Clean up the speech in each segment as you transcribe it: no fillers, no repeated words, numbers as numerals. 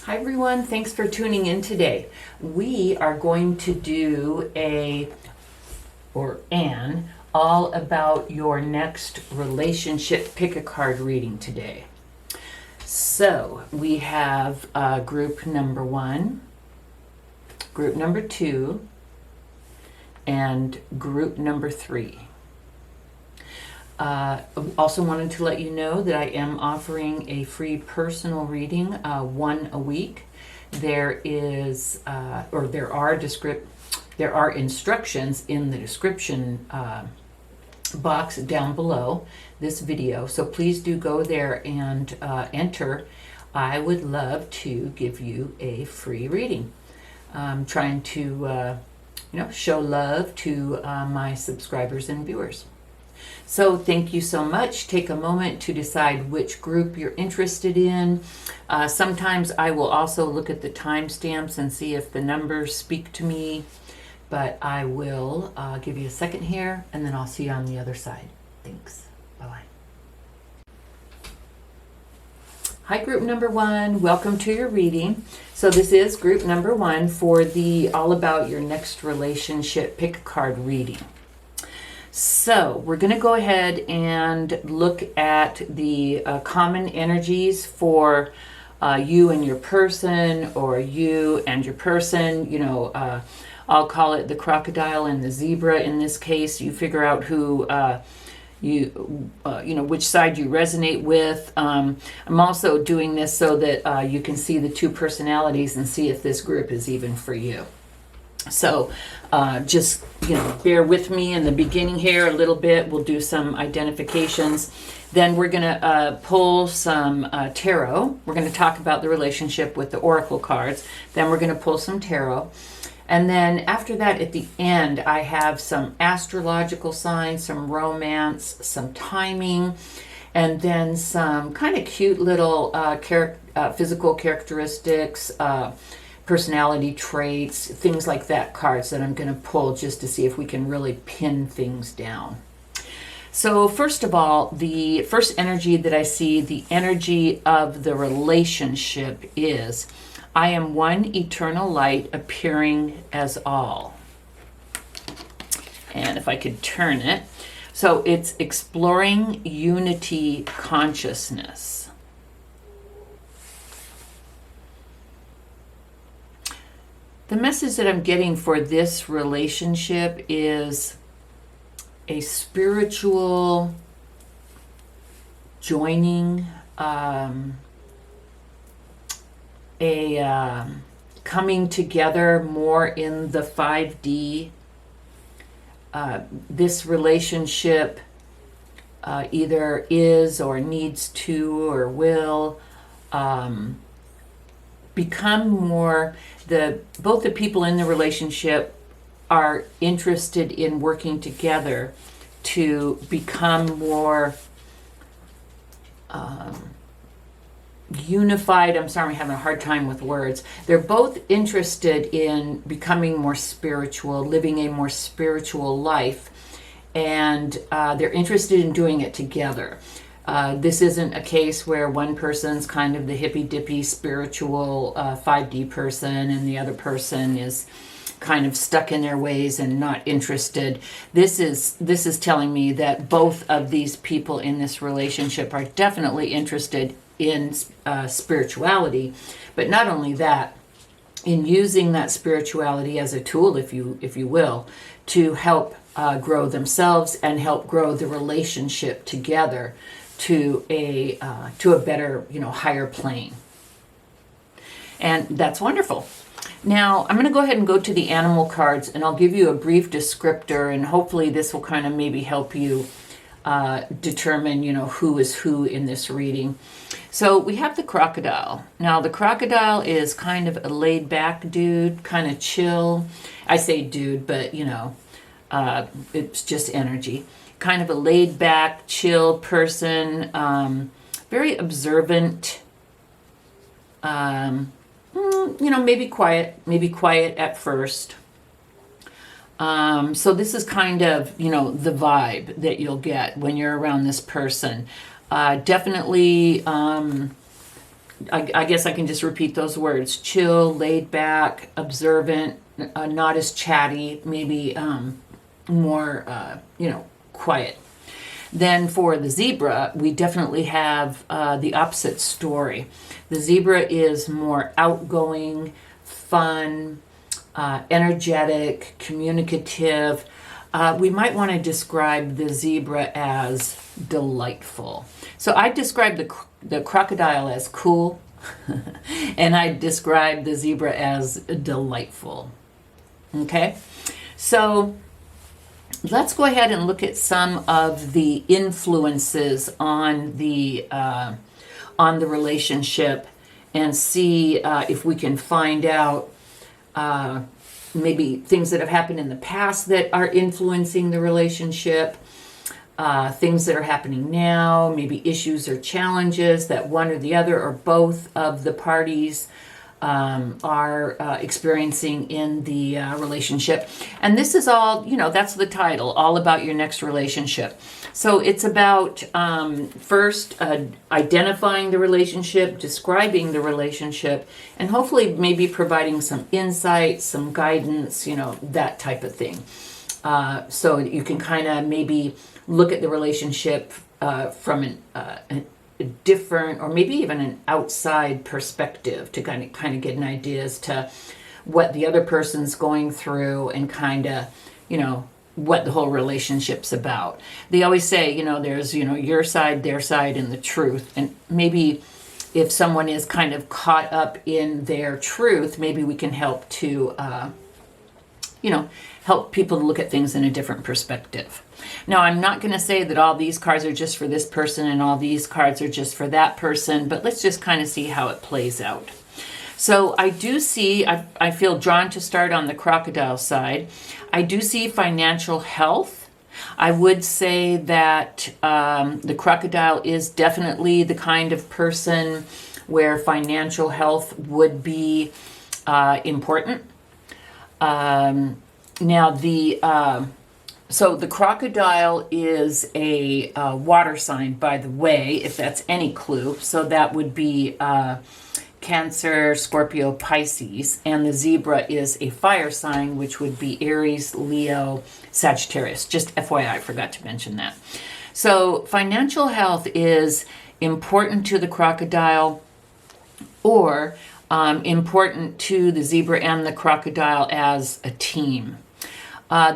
Hi everyone, thanks for tuning in today. We are going to do an all about your next relationship pick a card reading today. So we have group number 1, group number 2, and group number 3. Also wanted to let you know that I am offering a free personal reading, one a week. There are instructions in the description box down below this video, so please do go there and enter. I would love to give you a free reading. I'm trying to show love to my subscribers and viewers. So thank you so much. Take a moment to decide which group you're interested in. Sometimes I will also look at the timestamps and see if the numbers speak to me, but I will give you a second here, and then I'll see you on the other side. Thanks. Bye-bye. Hi, group number 1. Welcome to your reading. So this is group number 1 for the All About Your Next Relationship Pick a Card reading. So we're going to go ahead and look at the common energies for you and your person, or you and your person. I'll call it the crocodile and the zebra in this case. You figure out who which side you resonate with. I'm also doing this so that you can see the two personalities and see if this group is even for you. So just bear with me in the beginning here a little bit. We'll do some identifications. Then we're going to pull some tarot. We're going to talk about the relationship with the oracle cards. Then we're going to pull some tarot. And then after that, at the end, I have some astrological signs, some romance, some timing, and then some kind of cute little physical characteristics, personality traits, things like that, cards that I'm going to pull just to see if we can really pin things down. So first of all, the first energy that I see, the energy of the relationship is, I am one eternal light appearing as all. And if I could turn it, so it's exploring unity consciousness. The message that I'm getting for this relationship is a spiritual joining, coming together more in the 5D. This relationship either is or needs to or will become more, both the people in the relationship are interested in working together to become more unified. I'm sorry, I'm having a hard time with words. They're both interested in becoming more spiritual, living a more spiritual life, and they're interested in doing it together. This isn't a case where one person's kind of the hippy-dippy spiritual 5D person and the other person is kind of stuck in their ways and not interested. This is telling me that both of these people in this relationship are definitely interested in spirituality, but not only that, in using that spirituality as a tool, if you will, to help grow themselves and help grow the relationship together to a better, higher plane. And that's wonderful. Now, I'm going to go ahead and go to the animal cards, and I'll give you a brief descriptor, and hopefully this will kind of maybe help you determine, who is who in this reading. So we have the crocodile. Now, the crocodile is kind of a laid-back dude, kind of chill. I say dude, but, it's just energy. Kind of a laid-back, chill person, very observant, maybe quiet at first. So this is kind of, the vibe that you'll get when you're around this person. Definitely I guess I can just repeat those words: chill, laid back, observant, not as chatty, maybe more, quiet. Then for the zebra, we definitely have the opposite story. The zebra is more outgoing, fun, energetic, communicative. We might want to describe the zebra as delightful. So I describe the crocodile as cool, and I describe the zebra as delightful. Okay, so let's go ahead and look at some of the influences on the relationship and see if we can find out maybe things that have happened in the past that are influencing the relationship, things that are happening now, maybe issues or challenges that one or the other or both of the parties are experiencing in the relationship. And this is all, that's the title, all about your next relationship. So it's about first identifying the relationship, describing the relationship, and hopefully maybe providing some insight, some guidance, that type of thing. So you can kind of maybe look at the relationship from a different, or maybe even an outside perspective to kind of get an idea as to what the other person's going through and kind of, what the whole relationship's about. They always say, there's, your side, their side, and the truth. And maybe if someone is kind of caught up in their truth, maybe we can help to, help people to look at things in a different perspective. Now, I'm not going to say that all these cards are just for this person and all these cards are just for that person, but let's just kind of see how it plays out. So I do see, I feel drawn to start on the crocodile side. I do see financial health. I would say that the crocodile is definitely the kind of person where financial health would be important. Now, so the crocodile is a water sign, by the way, if that's any clue. So that would be Cancer, Scorpio, Pisces. And the zebra is a fire sign, which would be Aries, Leo, Sagittarius. Just FYI, I forgot to mention that. So financial health is important to the crocodile, or important to the zebra and the crocodile as a team.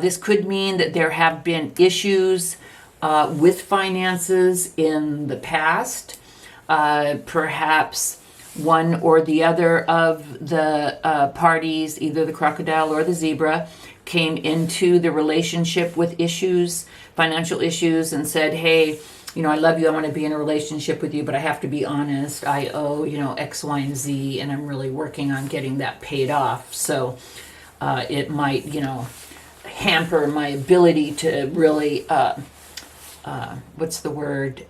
This could mean that there have been issues with finances in the past. Perhaps one or the other of the parties, either the crocodile or the zebra, came into the relationship with issues, financial issues, and said, hey, I love you, I want to be in a relationship with you, but I have to be honest, I owe, X, Y, and Z, and I'm really working on getting that paid off. So it might, hamper my ability to really, what's the word,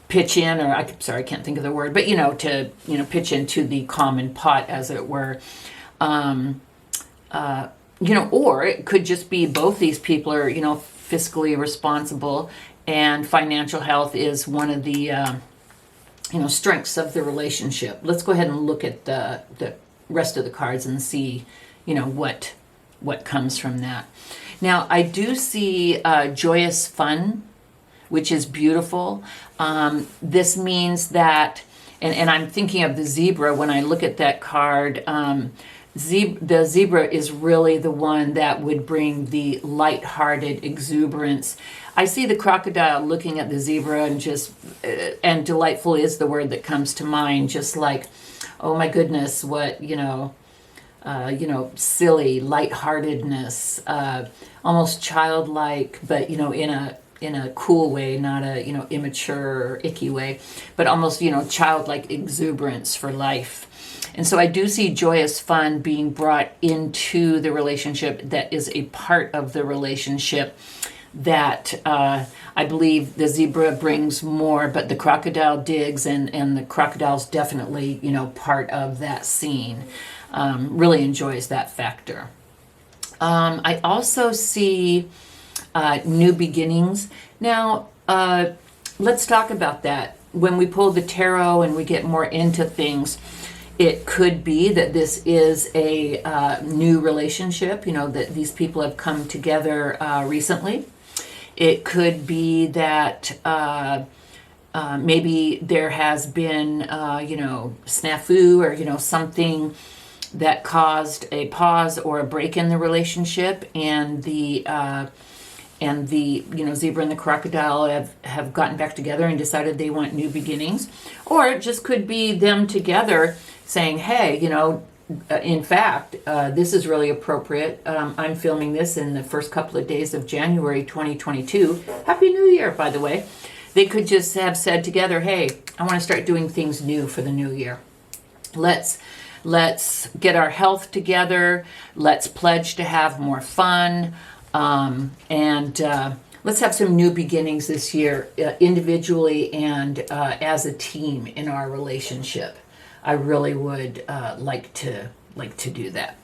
pitch in, or I can't think of the word, but, to, pitch into the common pot, as it were. Or it could just be both these people are, fiscally responsible, and financial health is one of the, strengths of the relationship. Let's go ahead and look at the rest of the cards and see, what comes from that. Now, I do see joyous fun, which is beautiful. This means that, and I'm thinking of the zebra when I look at that card. The zebra is really the one that would bring the lighthearted exuberance. I see the crocodile looking at the zebra and and delightful is the word that comes to mind, just like, oh my goodness, what, silly lightheartedness, almost childlike, but, in a cool way, not a, immature or icky way, but almost, childlike exuberance for life. And so I do see joyous fun being brought into the relationship that is a part of the relationship that I believe the zebra brings more, but the crocodile digs, and the crocodile's definitely, part of that scene. Really enjoys that factor. I also see new beginnings. Now, let's talk about that. when we pull the tarot and we get more into things, it could be that this is a new relationship, that these people have come together recently. It could be that maybe there has been, snafu or, something that caused a pause or a break in the relationship, and the zebra and the crocodile have gotten back together and decided they want new beginnings. Or it just could be them together saying, hey, in fact, this is really appropriate. I'm filming this in the first couple of days of January 2022. Happy New Year, by the way. They could just have said together, hey, I want to start doing things new for the new year. Let's get our health together. Let's pledge to have more fun. And let's have some new beginnings this year, individually and as a team in our relationship. I really would like to do that.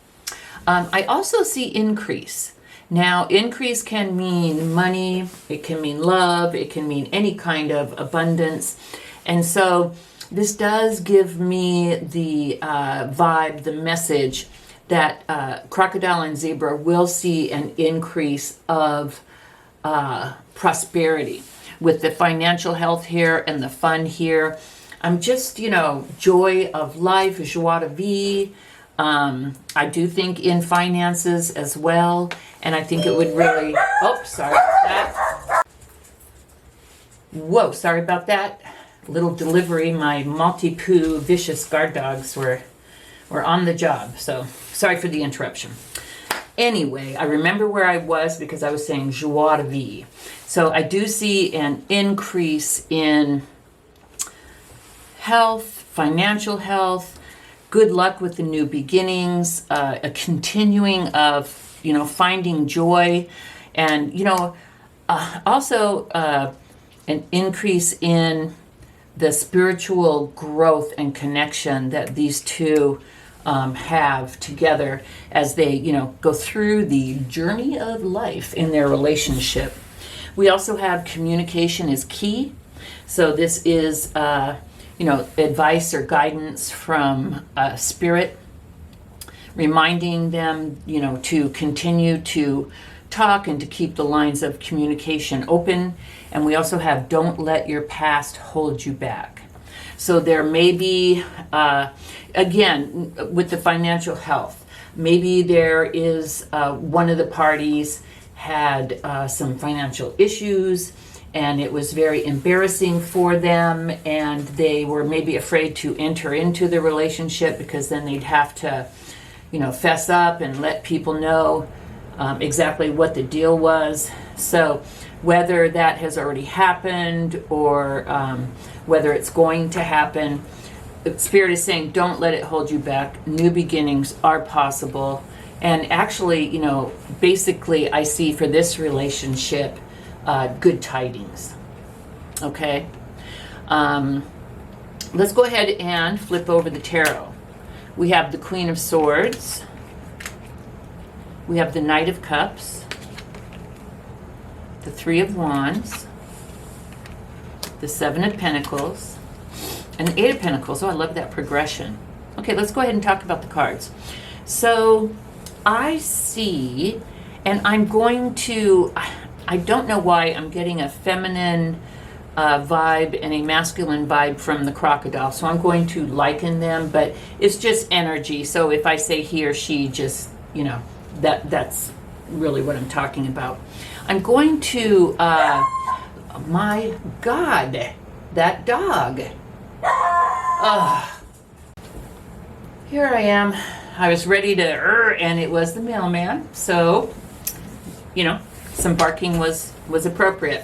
I also see increase. Now, increase can mean money, it can mean love, it can mean any kind of abundance. And so this does give me the vibe, the message that crocodile and zebra will see an increase of prosperity. With the financial health here and the fun here, I'm just, joy of life, joie de vivre. I do think in finances as well. And I think it would really, sorry about that. Whoa, sorry about that. Little delivery. My Maltipoo vicious guard dogs were on the job. So sorry for the interruption. Anyway, I remember where I was because I was saying joie de vivre. So I do see an increase in health, financial health, good luck with the new beginnings, a continuing of, finding joy, and, also an increase in the spiritual growth and connection that these two have together as they, go through the journey of life in their relationship. We also have communication is key. So this is, advice or guidance from spirit, reminding them, to continue to talk and to keep the lines of communication open. And we also have don't let your past hold you back. So there may be, again, with the financial health, maybe there is one of the parties had some financial issues, and it was very embarrassing for them, and they were maybe afraid to enter into the relationship because then they'd have to, fess up and let people know exactly what the deal was. So whether that has already happened or whether it's going to happen, the Spirit is saying, don't let it hold you back. New beginnings are possible. And actually, basically I see for this relationship, good tidings. Okay. Let's go ahead and flip over the tarot. We have the Queen of Swords. We have the Knight of Cups. The Three of Wands. The Seven of Pentacles. And the Eight of Pentacles. Oh, I love that progression. Okay, let's go ahead and talk about the cards. So I see, and I'm going to, I don't know why I'm getting a feminine vibe and a masculine vibe from the crocodile. So I'm going to liken them, but it's just energy. So if I say he or she, just, that's really what I'm talking about. I'm going to, my God, that dog. Here I am. I was ready to, and it was the mailman. So, some barking was appropriate.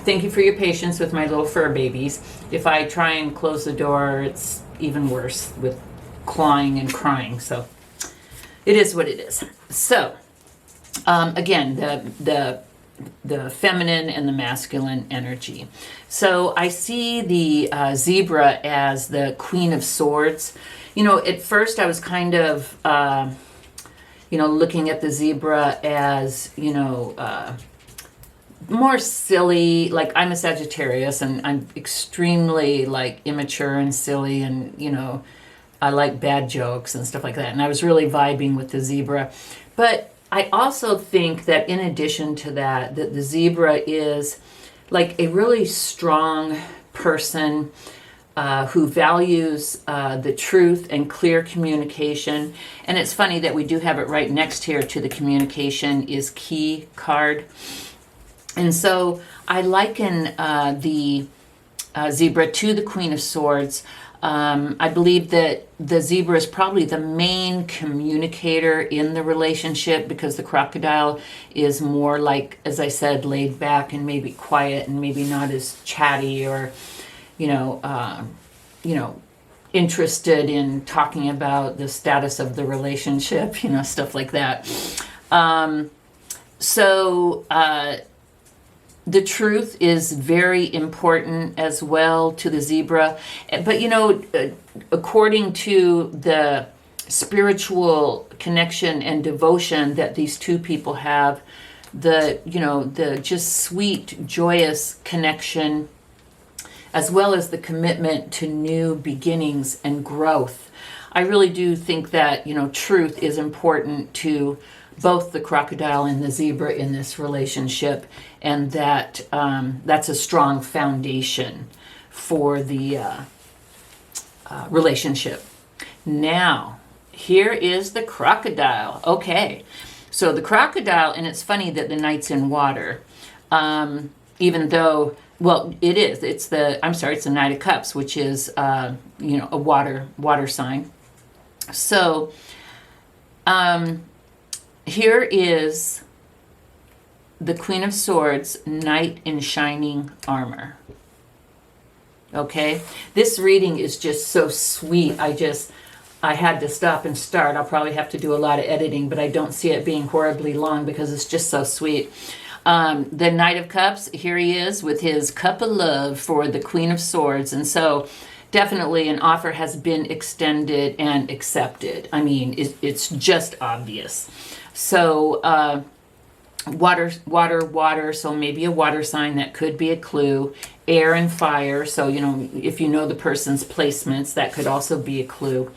Thank you for your patience with my little fur babies. If I try and close the door, it's even worse with clawing and crying. So it is what it is. So again, the feminine and the masculine energy. So I see the zebra as the Queen of Swords. At first I was kind of, looking at the zebra as, more silly. Like, I'm a Sagittarius, and I'm extremely like immature and silly, and I like bad jokes and stuff like that. And I was really vibing with the zebra. But I also think that in addition to that, that the zebra is like a really strong person who values the truth and clear communication. And it's funny that we do have it right next here to the communication is key card. And so I liken the zebra to the Queen of Swords. I believe that the zebra is probably the main communicator in the relationship, because the crocodile is more like, as I said, laid back and maybe quiet and maybe not as chatty or, interested in talking about the status of the relationship, stuff like that. The truth is very important as well to the zebra. But, according to the spiritual connection and devotion that these two people have, the just sweet, joyous connection, as well as the commitment to new beginnings and growth. I really do think that, truth is important to both the crocodile and the zebra in this relationship, and that that's a strong foundation for the relationship. Now, here is the crocodile. Okay, so the crocodile, and it's funny that the knight's in water, even though, well, it's the Knight of Cups, which is, a water sign. So, here is the Queen of Swords, Knight in shining armor. Okay? This reading is just so sweet. I had to stop and start. I'll probably have to do a lot of editing, but I don't see it being horribly long because it's just so sweet. The Knight of Cups, here he is with his cup of love for the Queen of Swords. And so definitely an offer has been extended and accepted. I mean, it's just obvious. So, water, so maybe a water sign, that could be a clue. Air and fire, so, if you know the person's placements, that could also be a clue.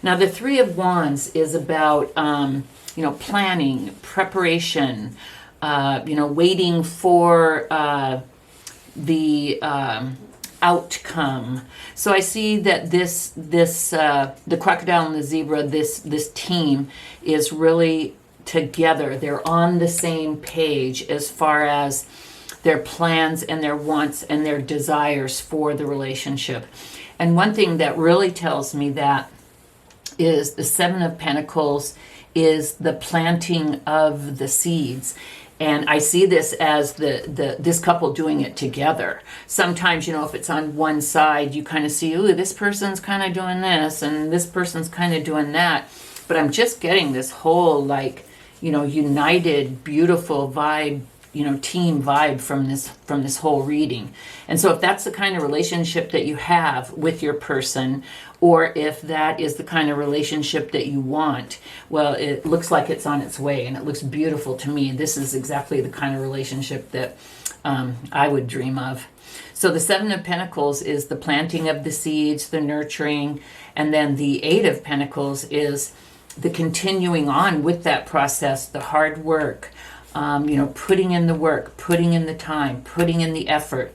Now, the Three of Wands is about, planning, preparation, waiting for the outcome. So I see that the crocodile and the zebra, this team is really together. They're on the same page as far as their plans and their wants and their desires for the relationship. And one thing that really tells me that is the Seven of Pentacles is the planting of the seeds. And I see this as this couple doing it together. Sometimes, if it's on one side, you kind of see, ooh, this person's kind of doing this and this person's kind of doing that. But I'm just getting this whole united, beautiful vibe, team vibe from this whole reading. And so if that's the kind of relationship that you have with your person, or if that is the kind of relationship that you want, well, it looks like it's on its way, and it looks beautiful to me. This is exactly the kind of relationship that I would dream of. So the Seven of Pentacles is the planting of the seeds, the nurturing, and then the Eight of Pentacles is the continuing on with that process, the hard work, putting in the work, putting in the time, putting in the effort.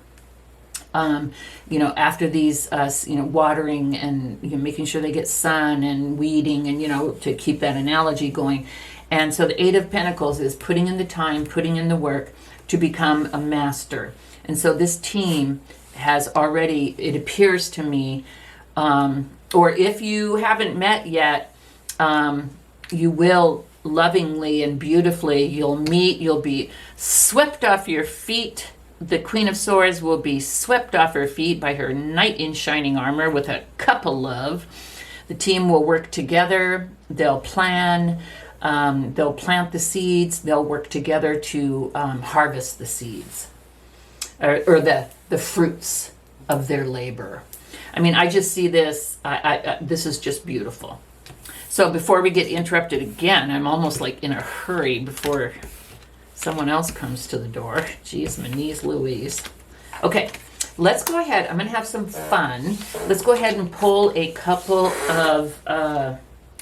After these, watering and making sure they get sun and weeding and, to keep that analogy going. And so the Eight of Pentacles is putting in the time, putting in the work to become a master. And so this team has already, it appears to me, or if you haven't met yet, you will lovingly and beautifully, you'll meet, you'll be swept off your feet. The Queen of Swords will be swept off her feet by her knight in shining armor with a cup of love. The team will work together. They'll plan. They'll plant the seeds. They'll work together to harvest the seeds or the fruits of their labor. I mean, I just see this. This is just beautiful. So before we get interrupted again, I'm almost like in a hurry before Someone else comes to the door. Jeez, my knees Louise. Okay, let's go ahead. I'm going to have some fun. Let's go ahead and pull a couple of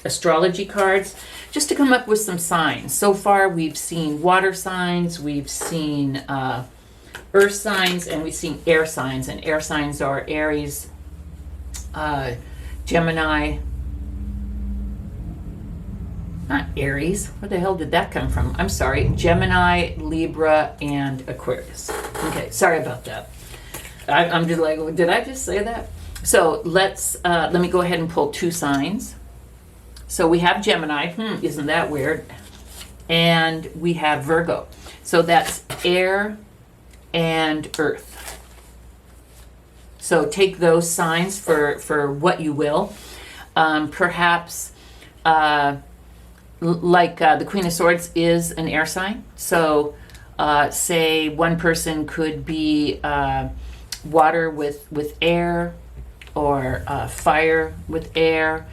astrology cards just to come up with some signs. So far, we've seen water signs, we've seen earth signs, and we've seen air signs. And air signs are Aries, Gemini, not Aries. Where the hell did that come from? I'm sorry. Gemini, Libra, and Aquarius. Okay, sorry about that. I'm just like, did I just say that? So let me go ahead and pull two signs. So we have Gemini. Isn't that weird? And we have Virgo. So that's air and earth. So take those signs for what you will. Perhaps the Queen of Swords is an air sign. So say one person could be water with air, or fire with air.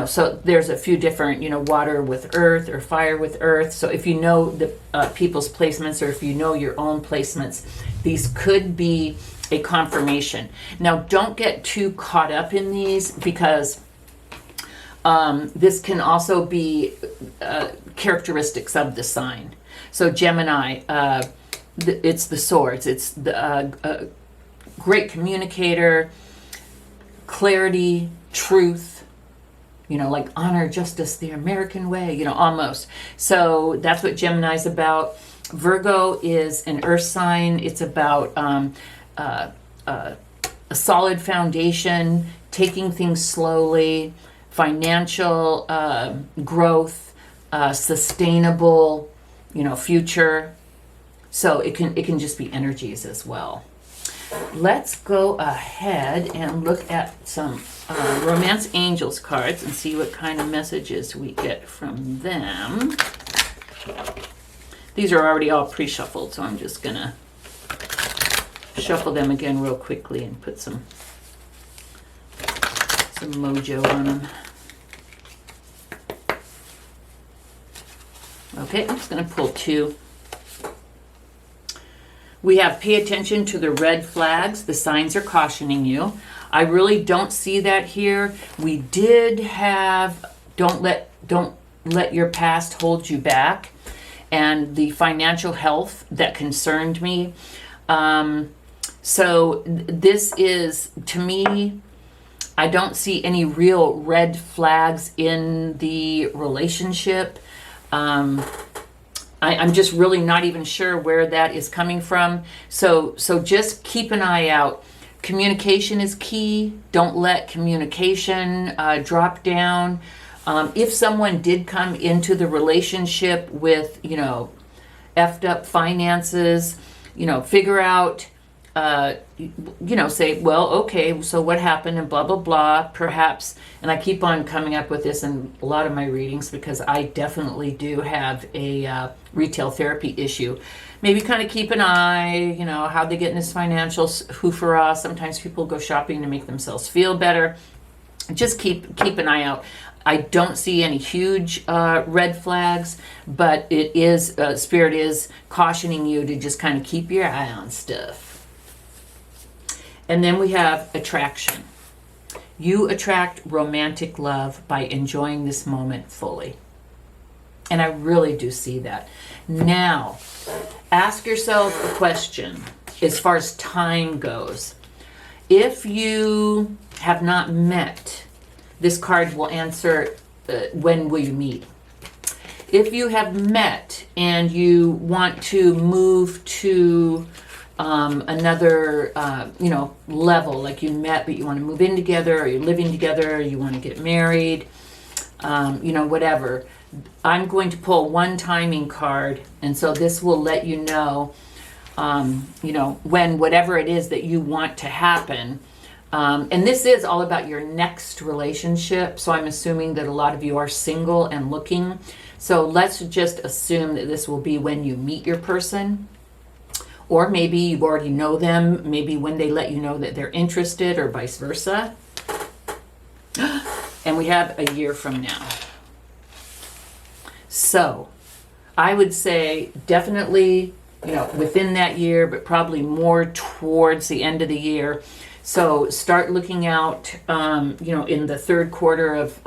So there's a few different, water with earth or fire with earth. So if you know the people's placements, or if you know your own placements, these could be a confirmation. Now, don't get too caught up in these, because this can also be characteristics of the sign. So Gemini, it's the swords. It's the great communicator, clarity, truth, like honor, justice, the American way, almost. So that's what Gemini is about. Virgo is an earth sign. It's about a solid foundation, taking things slowly, financial growth, sustainable, future. So it can just be energies as well. Let's go ahead and look at some Romance Angels cards and see what kind of messages we get from them. These are already all pre-shuffled, so I'm just going to shuffle them again real quickly and put some mojo on them. Okay, I'm just going to pull two. We have pay attention to the red flags. The signs are cautioning you. I really don't see that here. We did have don't let your past hold you back, and the financial health that concerned me. So this is, to me, I don't see any real red flags in the relationship. I'm just really not even sure where that is coming from. So just keep an eye out. Communication is key. Don't let communication drop down. If someone did come into the relationship with, effed up finances, figure out, say, well, okay, so what happened, and blah, blah, blah, perhaps. And I keep on coming up with this in a lot of my readings, because I definitely do have a retail therapy issue. Maybe kind of keep an eye, how they get in this financial hoofera. Sometimes people go shopping to make themselves feel better. Just keep an eye out. I don't see any huge red flags, but it is, Spirit is cautioning you to just kind of keep your eye on stuff. And then we have attraction. You attract romantic love by enjoying this moment fully. And I really do see that. Now, ask yourself a question as far as time goes. If you have not met, this card will answer, when will you meet? If you have met and you want to move to another, level, like you met, but you want to move in together, or you're living together, or you want to get married, whatever. I'm going to pull one timing card, and so this will let you know, when whatever it is that you want to happen. And this is all about your next relationship, so I'm assuming that a lot of you are single and looking. So let's just assume that this will be when you meet your person. Or maybe you already know them, maybe when they let you know that they're interested, or vice versa. And we have a year from now. So I would say definitely, within that year, but probably more towards the end of the year. So start looking out, in the third quarter of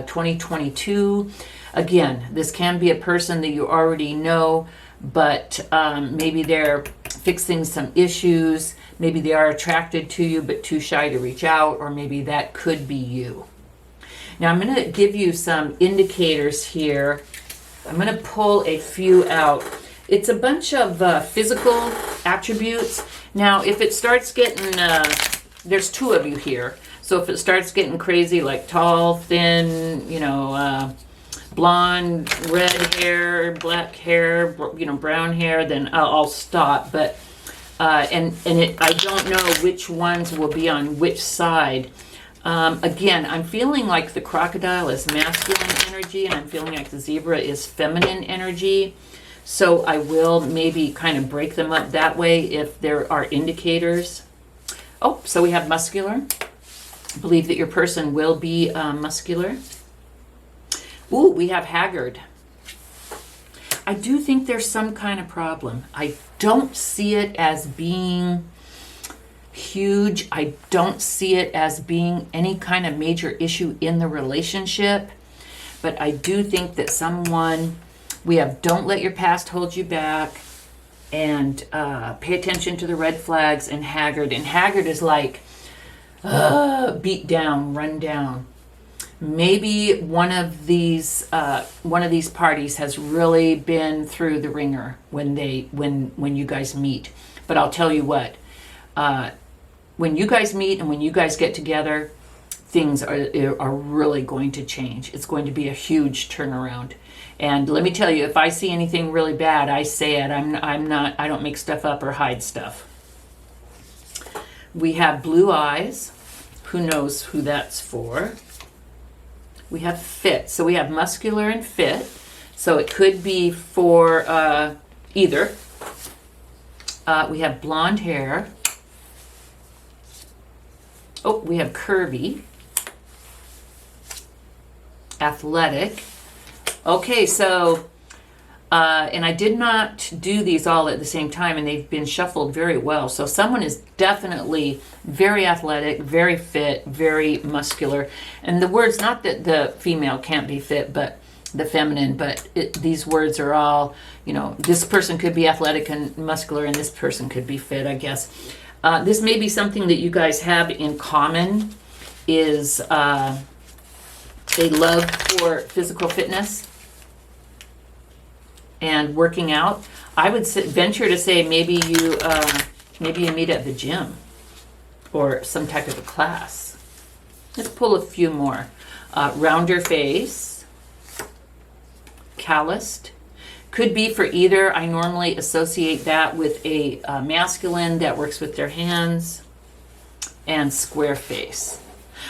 2022. Again, this can be a person that you already know, but maybe they're fixing some issues. Maybe they are attracted to you, but too shy to reach out, or maybe that could be you. Now I'm going to give you some indicators here. I'm going to pull a few out. It's a bunch of physical attributes. Now, if it starts getting, there's two of you here. So if it starts getting crazy, like tall, thin, blonde, red hair, black hair, brown hair, then I'll stop. But I don't know which ones will be on which side. Again, I'm feeling like the crocodile is masculine energy, and I'm feeling like the zebra is feminine energy. So I will maybe kind of break them up that way if there are indicators. Oh, so we have muscular. Believe that your person will be muscular. Ooh, we have haggard. I do think there's some kind of problem. I don't see it as being huge. I don't see it as being any kind of major issue in the relationship. But I do think that we have don't let your past hold you back, and pay attention to the red flags, and haggard. And haggard is like beat down, run down. Maybe one of these parties has really been through the ringer when you guys meet. But I'll tell you what, when you guys meet and when you guys get together, things are really going to change. It's going to be a huge turnaround. And let me tell you, if I see anything really bad, I say it. I don't make stuff up or hide stuff. We have blue eyes. Who knows who that's for? We have fit. So we have muscular and fit. So it could be for either. We have blonde hair. Oh, we have curvy. Athletic. Okay, so, and I did not do these all at the same time, and they've been shuffled very well. So someone is definitely very athletic, very fit, very muscular. And the words, not that the female can't be fit, but the feminine, but these words are all, this person could be athletic and muscular, and this person could be fit, I guess. This may be something that you guys have in common, is a love for physical fitness and working out. I would venture to say maybe you meet at the gym or some type of a class. Let's pull a few more. Rounder face, calloused. Could be for either. I normally associate that with a masculine that works with their hands, and square face.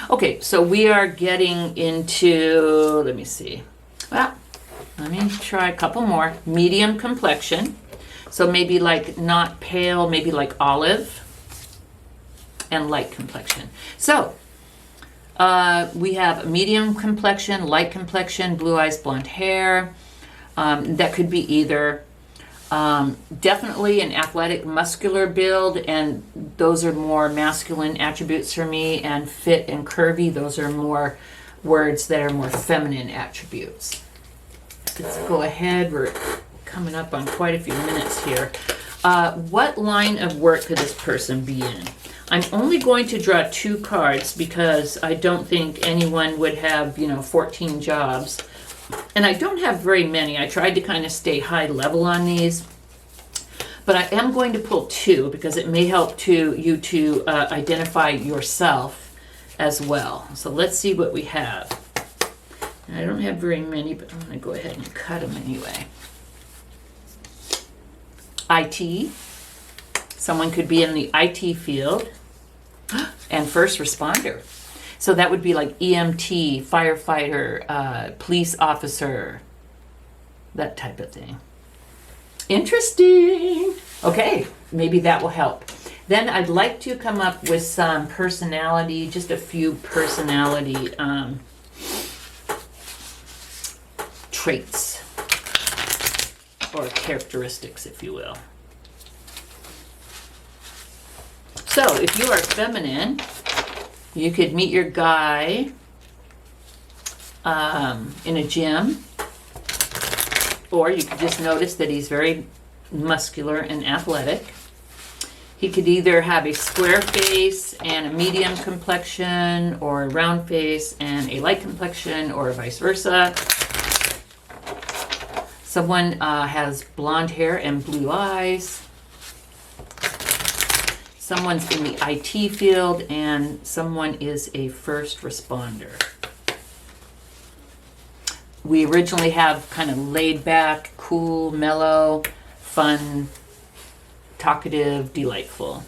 Okay, so we are getting into, let me see. Well, let me try a couple more. Medium complexion. So maybe like not pale, maybe like olive, and light complexion. So we have medium complexion, light complexion, blue eyes, blonde hair. That could be either. Definitely an athletic, muscular build, and those are more masculine attributes for me. And fit and curvy, those are more words that are more feminine attributes. Let's go ahead. We're coming up on quite a few minutes here. What line of work could this person be in? I'm only going to draw 2 cards because I don't think anyone would have, 14 jobs. And I don't have very many. I tried to kind of stay high level on these. But I am going to pull 2 because it may help you to identify yourself as well. So let's see what we have. And I don't have very many, but I'm going to go ahead and cut them anyway. IT. Someone could be in the IT field. And first responder. So that would be like EMT, firefighter, police officer, that type of thing. Interesting. Okay, maybe that will help. Then I'd like to come up with some personality, just a few personality traits. or characteristics, if you will. So if you are feminine, you could meet your guy in a gym, or you could just notice that he's very muscular and athletic. He could either have a square face and a medium complexion, or a round face and a light complexion, or vice versa. Someone has blonde hair and blue eyes. Someone's in the IT field, and someone is a first responder. We originally have kind of laid back, cool, mellow, fun, talkative, delightful.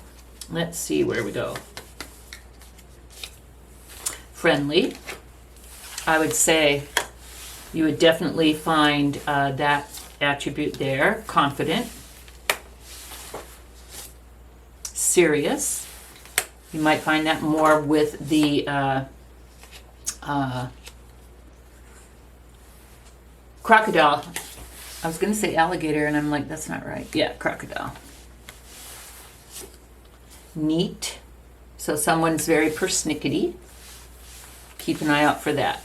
Let's see where we go. Friendly. I would say you would definitely find that attribute there. Confident. Serious. You might find that more with the crocodile. I was going to say alligator, and I'm like, that's not right. Yeah, crocodile. Neat. So someone's very persnickety. Keep an eye out for that.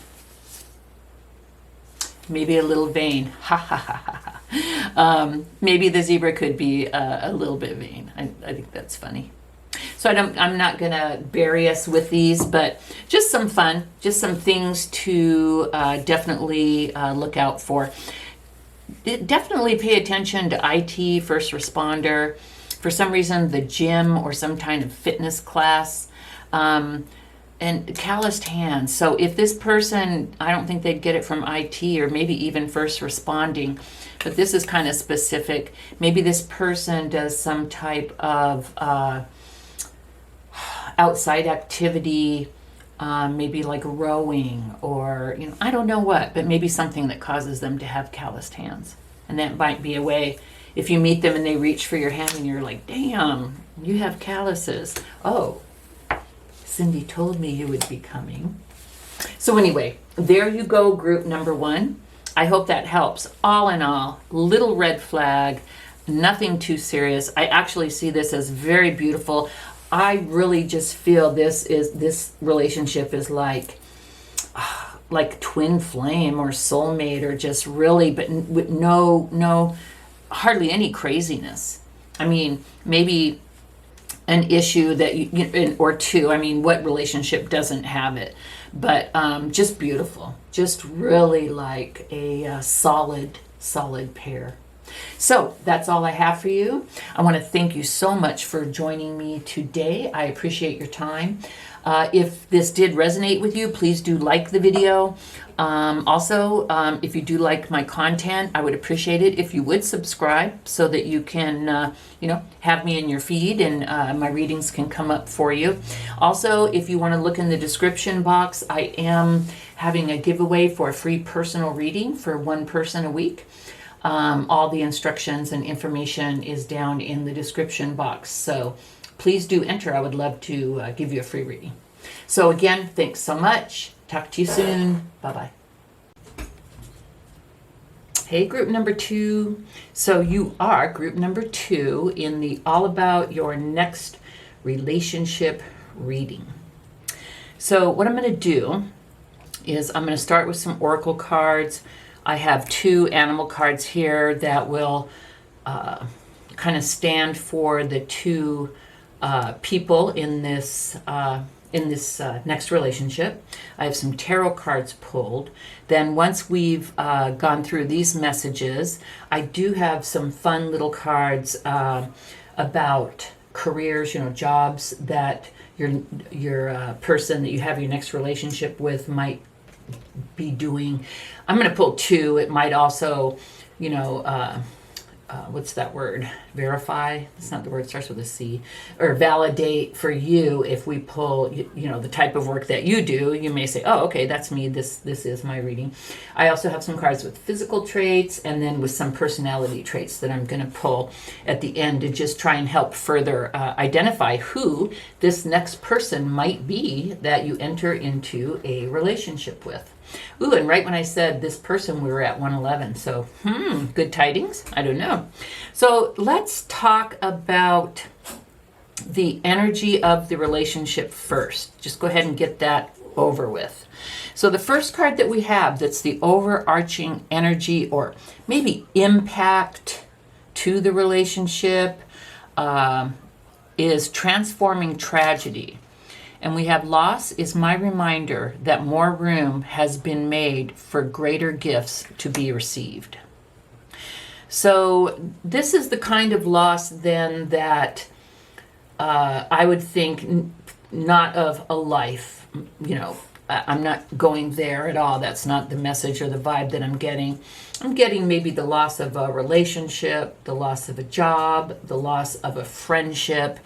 Maybe a little vain. Ha ha ha ha ha. Maybe the zebra could be a little bit vain. I think that's funny. So I'm not going to bury us with these, but just some fun, just some things to definitely look out for. Definitely pay attention to IT, first responder, for some reason the gym or some kind of fitness class, and calloused hands. So if this person, I don't think they'd get it from IT or maybe even first responding, but this is kind of specific. Maybe this person does some type of outside activity, maybe like rowing, or I don't know what, but maybe something that causes them to have calloused hands. And that might be a way, if you meet them and they reach for your hand and you're like, damn, you have calluses. Oh, Cindy told me you would be coming. So anyway, there you go, group number 1. I hope that helps. All in all, little red flag, nothing too serious. I actually see this as very beautiful. I really just feel this relationship is like twin flame or soulmate, or just really, but with no hardly any craziness. I mean, maybe an issue that or two. I mean, what relationship doesn't have it? But just beautiful, just really like a solid pair. So that's all I have for you. I want to thank you so much for joining me today. I appreciate your time. If this did resonate with you, please do like the video. Also, if you do like my content, I would appreciate it if you would subscribe so that you can, have me in your feed, and my readings can come up for you. Also, if you want to look in the description box, I am having a giveaway for a free personal reading for one person a week. All the instructions and information is down in the description box. So please do enter. I would love to give you a free reading. So again, thanks so much. Talk to you soon. Bye-bye. Hey, group number 2. So you are group number 2 in the All About Your Next Relationship reading. So what I'm going to do is I'm going to start with some oracle cards. I have 2 animal cards here that will kind of stand for the 2 people in this next relationship. I have some tarot cards pulled. Then once we've gone through these messages, I do have some fun little cards about careers, jobs that your person that you have your next relationship with might be doing. I'm going to pull 2. It might also, what's that word? Verify? It's not the word. It starts with a C. Or validate for you. If we pull, the type of work that you do, you may say, oh, okay, that's me. This is my reading. I also have some cards with physical traits, and then with some personality traits that I'm going to pull at the end to just try and help further identify who this next person might be that you enter into a relationship with. Ooh, and right when I said this person, we were at 111. So, good tidings? I don't know. So let's talk about the energy of the relationship first. Just go ahead and get that over with. So the first card that we have that's the overarching energy or maybe impact to the relationship is transforming tragedy. And we have loss is my reminder that more room has been made for greater gifts to be received. So this is the kind of loss then that I would think not of a life, I'm not going there at all. That's not the message or the vibe that I'm getting. I'm getting maybe the loss of a relationship, the loss of a job, the loss of a friendship.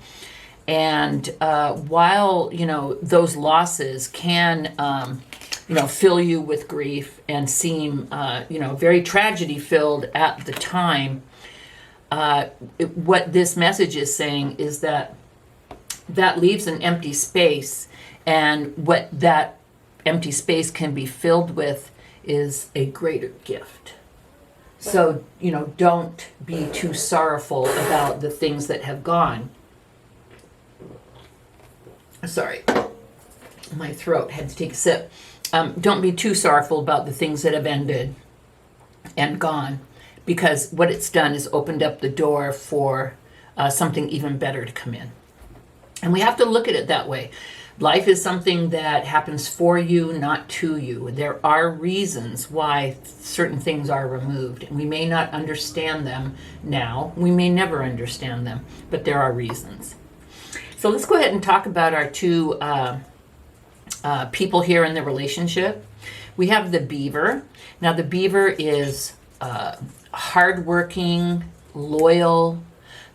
And while, those losses can, fill you with grief and seem, very tragedy filled at the time, what this message is saying is that leaves an empty space, and what that empty space can be filled with is a greater gift. So, don't be too sorrowful about the things that have gone. Sorry, my throat had to take a sip. Don't be too sorrowful about the things that have ended and gone, because what it's done is opened up the door for something even better to come in. And we have to look at it that way. Life is something that happens for you, not to you. There are reasons why certain things are removed. We may not understand them now. We may never understand them, but there are reasons. So let's go ahead and talk about our two people here in the relationship. We have the Beaver. Now the Beaver is hardworking, loyal.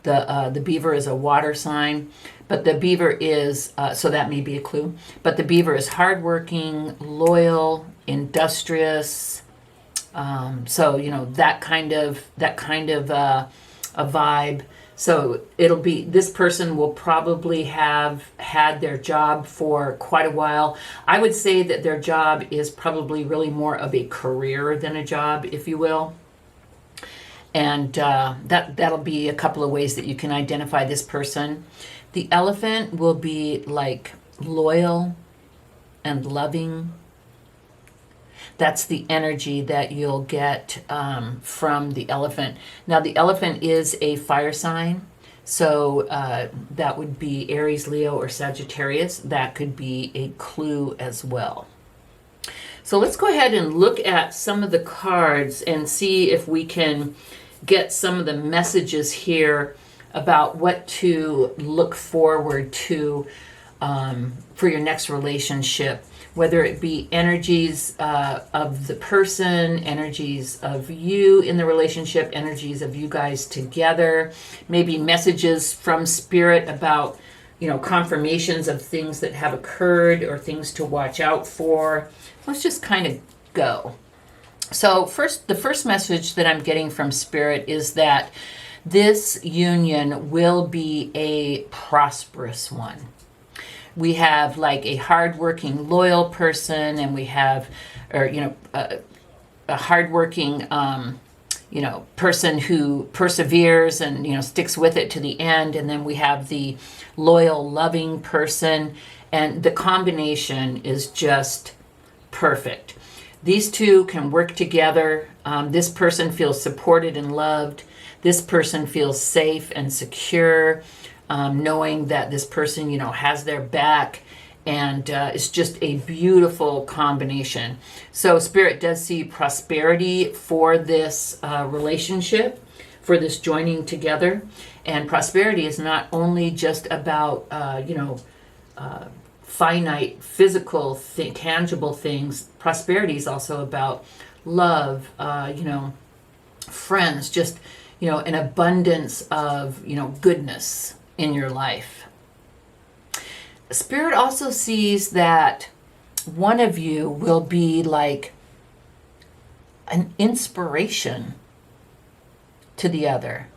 The Beaver is a water sign. But the Beaver is, so that may be a clue, but the Beaver is hardworking, loyal, industrious. That kind of a vibe. So this person will probably have had their job for quite a while. I would say that their job is probably really more of a career than a job, if you will. And that'll be a couple of ways that you can identify this person. The elephant will be like loyal and loving. That's the energy that you'll get from the elephant. Now, the elephant is a fire sign. So that would be Aries, Leo, or Sagittarius. That could be a clue as well. So let's go ahead and look at some of the cards and see if we can get some of the messages here about what to look forward to for your next relationship, whether it be energies of the person, energies of you in the relationship, energies of you guys together, maybe messages from spirit about, confirmations of things that have occurred or things to watch out for. Let's just kind of go. So the first message that I'm getting from spirit is that this union will be a prosperous one. We have like a hardworking, loyal person, and we have, a hardworking, person who perseveres and, sticks with it to the end. And then we have the loyal, loving person, and the combination is just perfect. These two can work together. This person feels supported and loved. This person feels safe and secure, knowing that this person, has their back, and it's just a beautiful combination. So Spirit does see prosperity for this relationship, for this joining together. And prosperity is not only just about, finite, physical, tangible things. Prosperity is also about love, friends, just, an abundance of, goodness in your life. Spirit also sees that one of you will be like an inspiration to the other.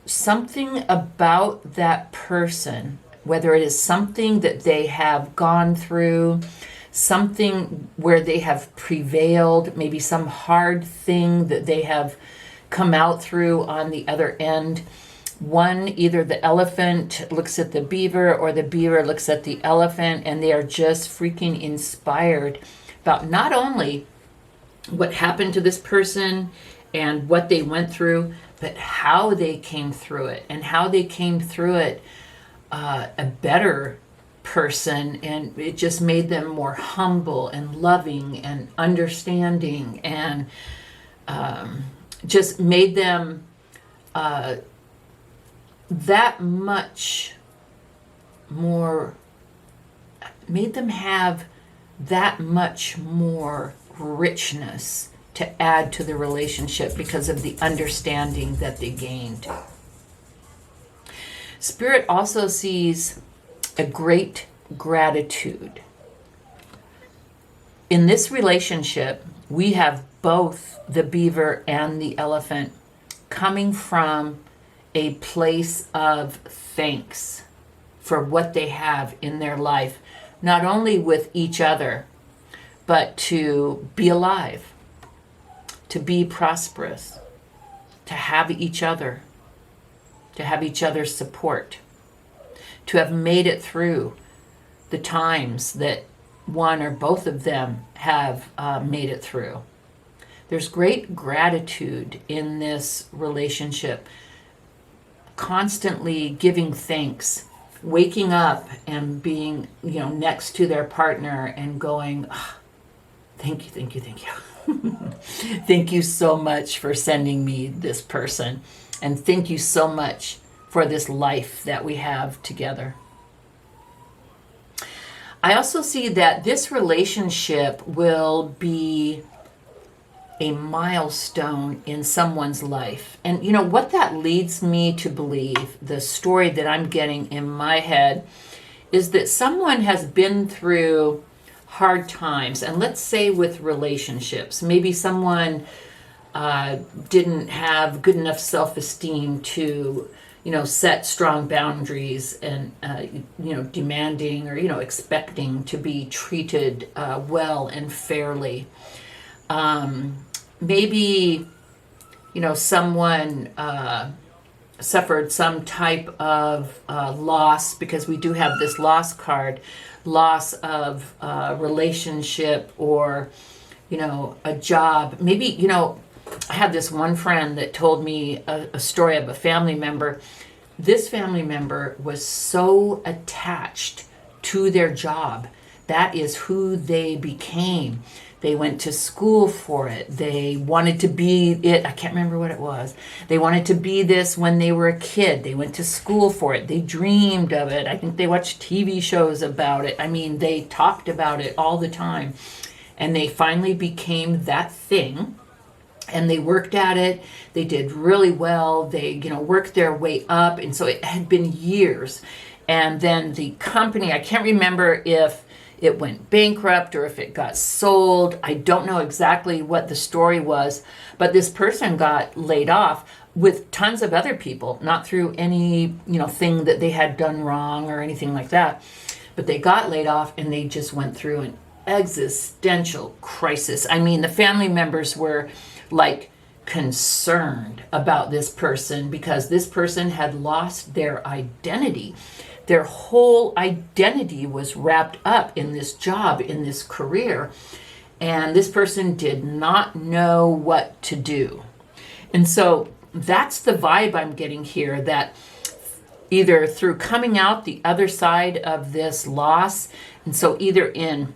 Something about that person, whether it is something that they have gone through, something where they have prevailed, maybe some hard thing that they have come out through on the other end. One, either the elephant looks at the beaver or the beaver looks at the elephant, and they are just freaking inspired about not only what happened to this person and what they went through, but how they came through it, and how they came through it a better person, and it just made them more humble and loving and understanding, and just made them that much more, made them have that much more richness to add to the relationship because of the understanding that they gained. Spirit also sees a great gratitude. In this relationship, we have both the beaver and the elephant coming from a place of thanks for what they have in their life, not only with each other, but to be alive, to be prosperous, to have each other, to have each other's support, to have made it through the times that one or both of them have made it through. There's great gratitude in this relationship, constantly giving thanks, waking up and being, next to their partner and going, oh, thank you, thank you, thank you. Thank you so much for sending me this person. And thank you so much for this life that we have together. I also see that this relationship will be a milestone in someone's life. And what that leads me to believe, the story that I'm getting in my head, is that someone has been through hard times. And let's say with relationships, maybe someone didn't have good enough self-esteem to set strong boundaries and demanding or expecting to be treated well and fairly. Maybe someone suffered some type of loss, because we do have this loss card, loss of relationship or a job. Maybe I had this one friend that told me a story of a family member. This family member was so attached to their job. That is who they became. They went to school for it. They wanted to be it. I can't remember what it was. They wanted to be this when they were a kid. They went to school for it. They dreamed of it. I think they watched TV shows about it. I mean, they talked about it all the time. And they finally became that thing. And they worked at it. They did really well. They, worked their way up. And so it had been years. And then the company, I can't remember if it went bankrupt or if it got sold. I don't know exactly what the story was, but this person got laid off with tons of other people, not through any, thing that they had done wrong or anything like that. But they got laid off and they just went through an existential crisis. I mean, the family members were concerned about this person because this person had lost their identity. Their whole identity was wrapped up in this job, in this career, and this person did not know what to do. And so that's the vibe I'm getting here, that either through coming out the other side of this loss, and so either in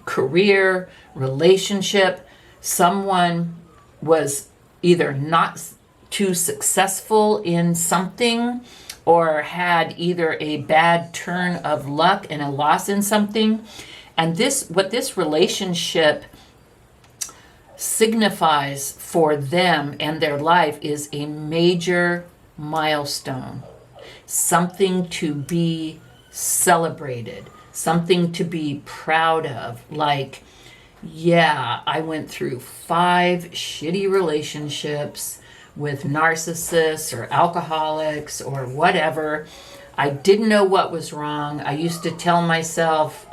career, relationship, someone was either not too successful in something or had either a bad turn of luck and a loss in something. And what this relationship signifies for them and their life is a major milestone, something to be celebrated, something to be proud of. Like, yeah, I went through 5 shitty relationships with narcissists or alcoholics or whatever. I didn't know what was wrong. I used to tell myself,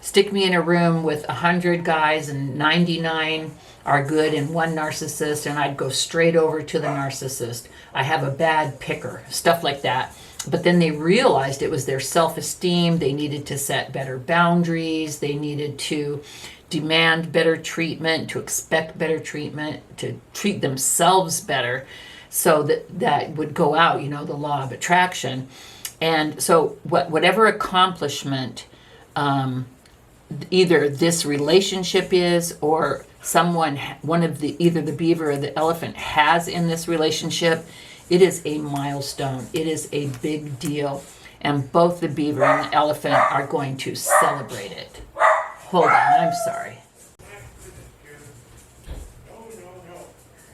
stick me in a room with 100 guys and 99 are good and one narcissist, and I'd go straight over to the narcissist. I have a bad picker, stuff like that. But then they realized it was their self-esteem. They needed to set better boundaries. They needed to demand better treatment, to expect better treatment, to treat themselves better, so that would go out, the law of attraction. And so whatever accomplishment either this relationship is, or either the beaver or the elephant has in this relationship, it is a milestone. It is a big deal. And both the beaver and the elephant are going to celebrate it. Hold on, I'm sorry.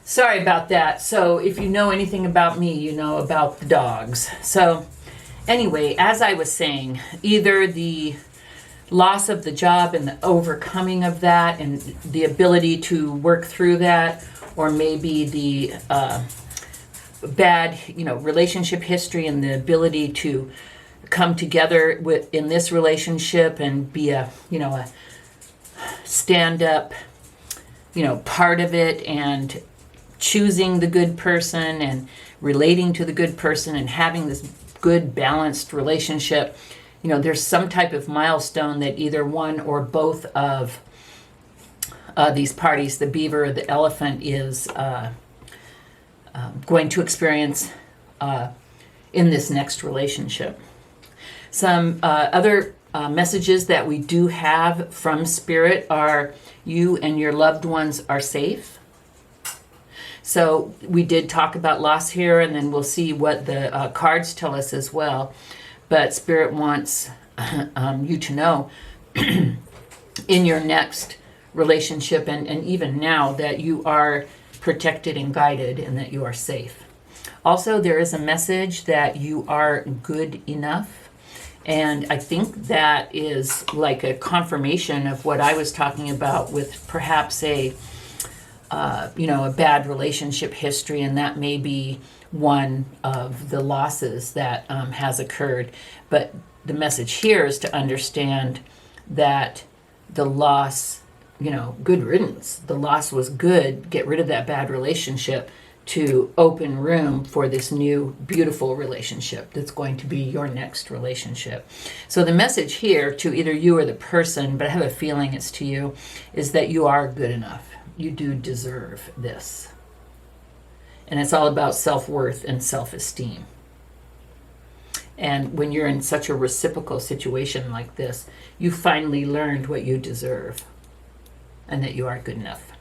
Sorry about that. So if you know anything about me, you know about the dogs. So anyway, as I was saying, either the loss of the job and the overcoming of that and the ability to work through that, or maybe the bad, relationship history and the ability to come together in this relationship and be a stand-up, part of it, and choosing the good person and relating to the good person and having this good balanced relationship. There's some type of milestone that either one or both of these parties, the beaver or the elephant, is going to experience in this next relationship. Some other messages that we do have from Spirit are you and your loved ones are safe. So we did talk about loss here, and then we'll see what the cards tell us as well. But Spirit wants you to know in your next relationship and even now that you are protected and guided and that you are safe. Also, there is a message that you are good enough. And I think that is like a confirmation of what I was talking about with perhaps a bad relationship history, and that may be one of the losses that has occurred. But the message here is to understand that the loss, good riddance. The loss was good. Get rid of that bad relationship to open room for this new beautiful relationship that's going to be your next relationship. So the message here to either you or the person, but I have a feeling it's to you, is that you are good enough. You do deserve this. And it's all about self-worth and self-esteem. And when you're in such a reciprocal situation like this, you finally learned what you deserve and that you are good enough.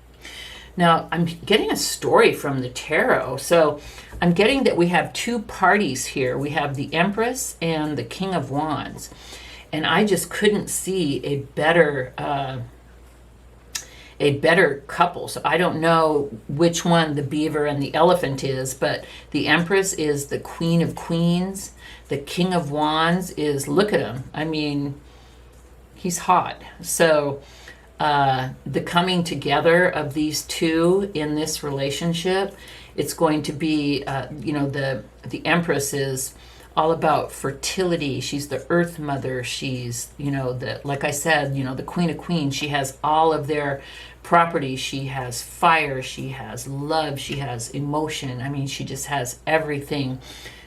Now, I'm getting a story from the tarot. So I'm getting that we have two parties here. We have the Empress and the King of Wands. And I just couldn't see a better couple. So I don't know which one the beaver and the elephant is, but the Empress is the Queen of Queens. The King of Wands is, look at him. I mean, he's hot. So the coming together of these two in this relationship, it's going to be, the Empress is all about fertility. She's the Earth Mother. She's, like I said, the Queen of Queens. She has all of their property. She has fire. She has love. She has emotion. I mean, she just has everything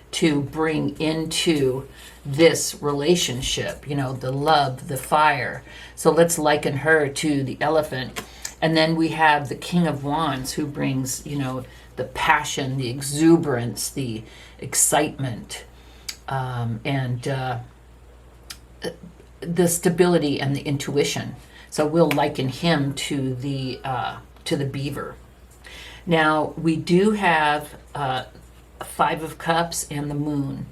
to bring into this relationship, the love, the fire. So let's liken her to the elephant. And then we have the King of Wands, who brings, the passion, the exuberance, the excitement, and the stability and the intuition. So we'll liken him to the beaver. Now we do have Five of Cups and the Moon.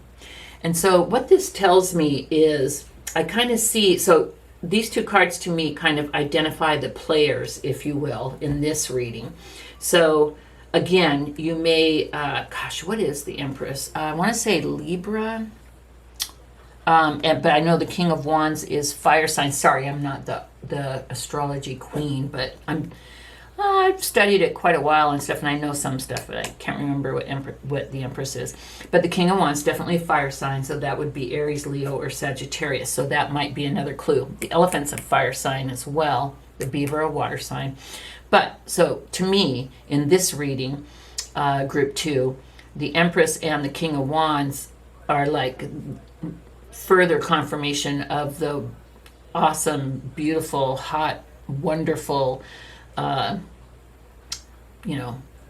And so what this tells me is I kind of see, so these two cards to me kind of identify the players, if you will, in this reading. So again, you may, what is the Empress? I want to say Libra. But I know the King of Wands is fire sign. Sorry, I'm not the astrology queen, but I've studied it quite a while and stuff, and I know some stuff, but I can't remember what the Empress is. But the King of Wands, definitely a fire sign, so that would be Aries, Leo, or Sagittarius. So that might be another clue. The Elephant's a fire sign as well. The Beaver, a water sign. But, so to me, in this reading, group 2, the Empress and the King of Wands are like further confirmation of the awesome, beautiful, hot, wonderful,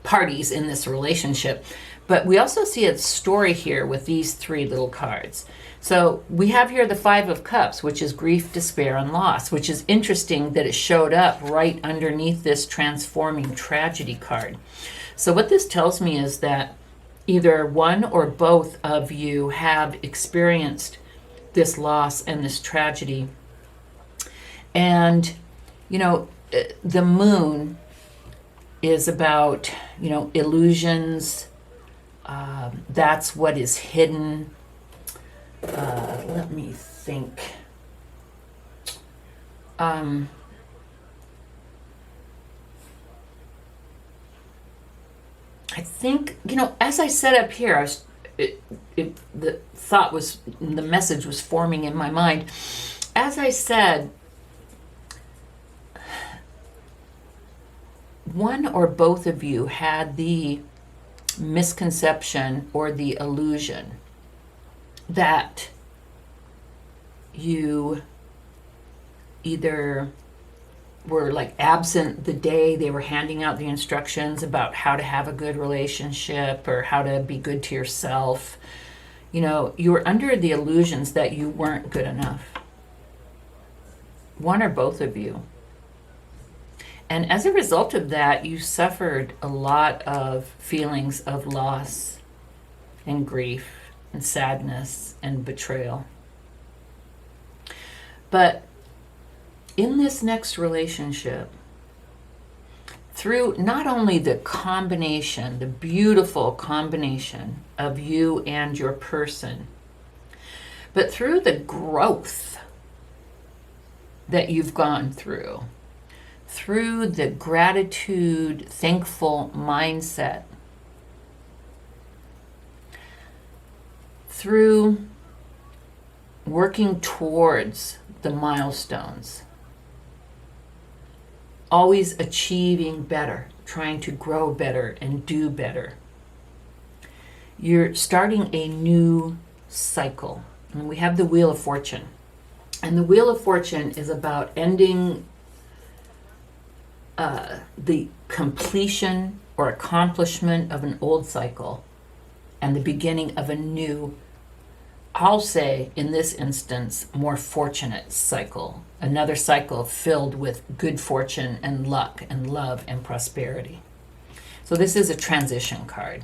parties in this relationship. But we also see a story here with these 3 little cards. So we have here the 5 of Cups, which is grief, despair, and loss, which is interesting that it showed up right underneath this transforming tragedy card. So what this tells me is that either one or both of you have experienced this loss and this tragedy. And, the moon is about, illusions. That's what is hidden. Let me think. I think, as I said up here, the message was forming in my mind. As I said, one or both of you had the misconception or the illusion that you either were like absent the day they were handing out the instructions about how to have a good relationship or how to be good to yourself. You were under the illusions that you weren't good enough. One or both of you. And as a result of that, you suffered a lot of feelings of loss and grief and sadness and betrayal. But in this next relationship, through not only the combination, the beautiful combination of you and your person, but through the growth that you've gone through the gratitude, thankful mindset, through working towards the milestones, always achieving better, trying to grow better and do better. You're starting a new cycle. And we have the Wheel of Fortune. And the Wheel of Fortune is about ending the completion or accomplishment of an old cycle and the beginning of a new, I'll say in this instance, more fortunate cycle. Another cycle filled with good fortune and luck and love and prosperity. So this is a transition card.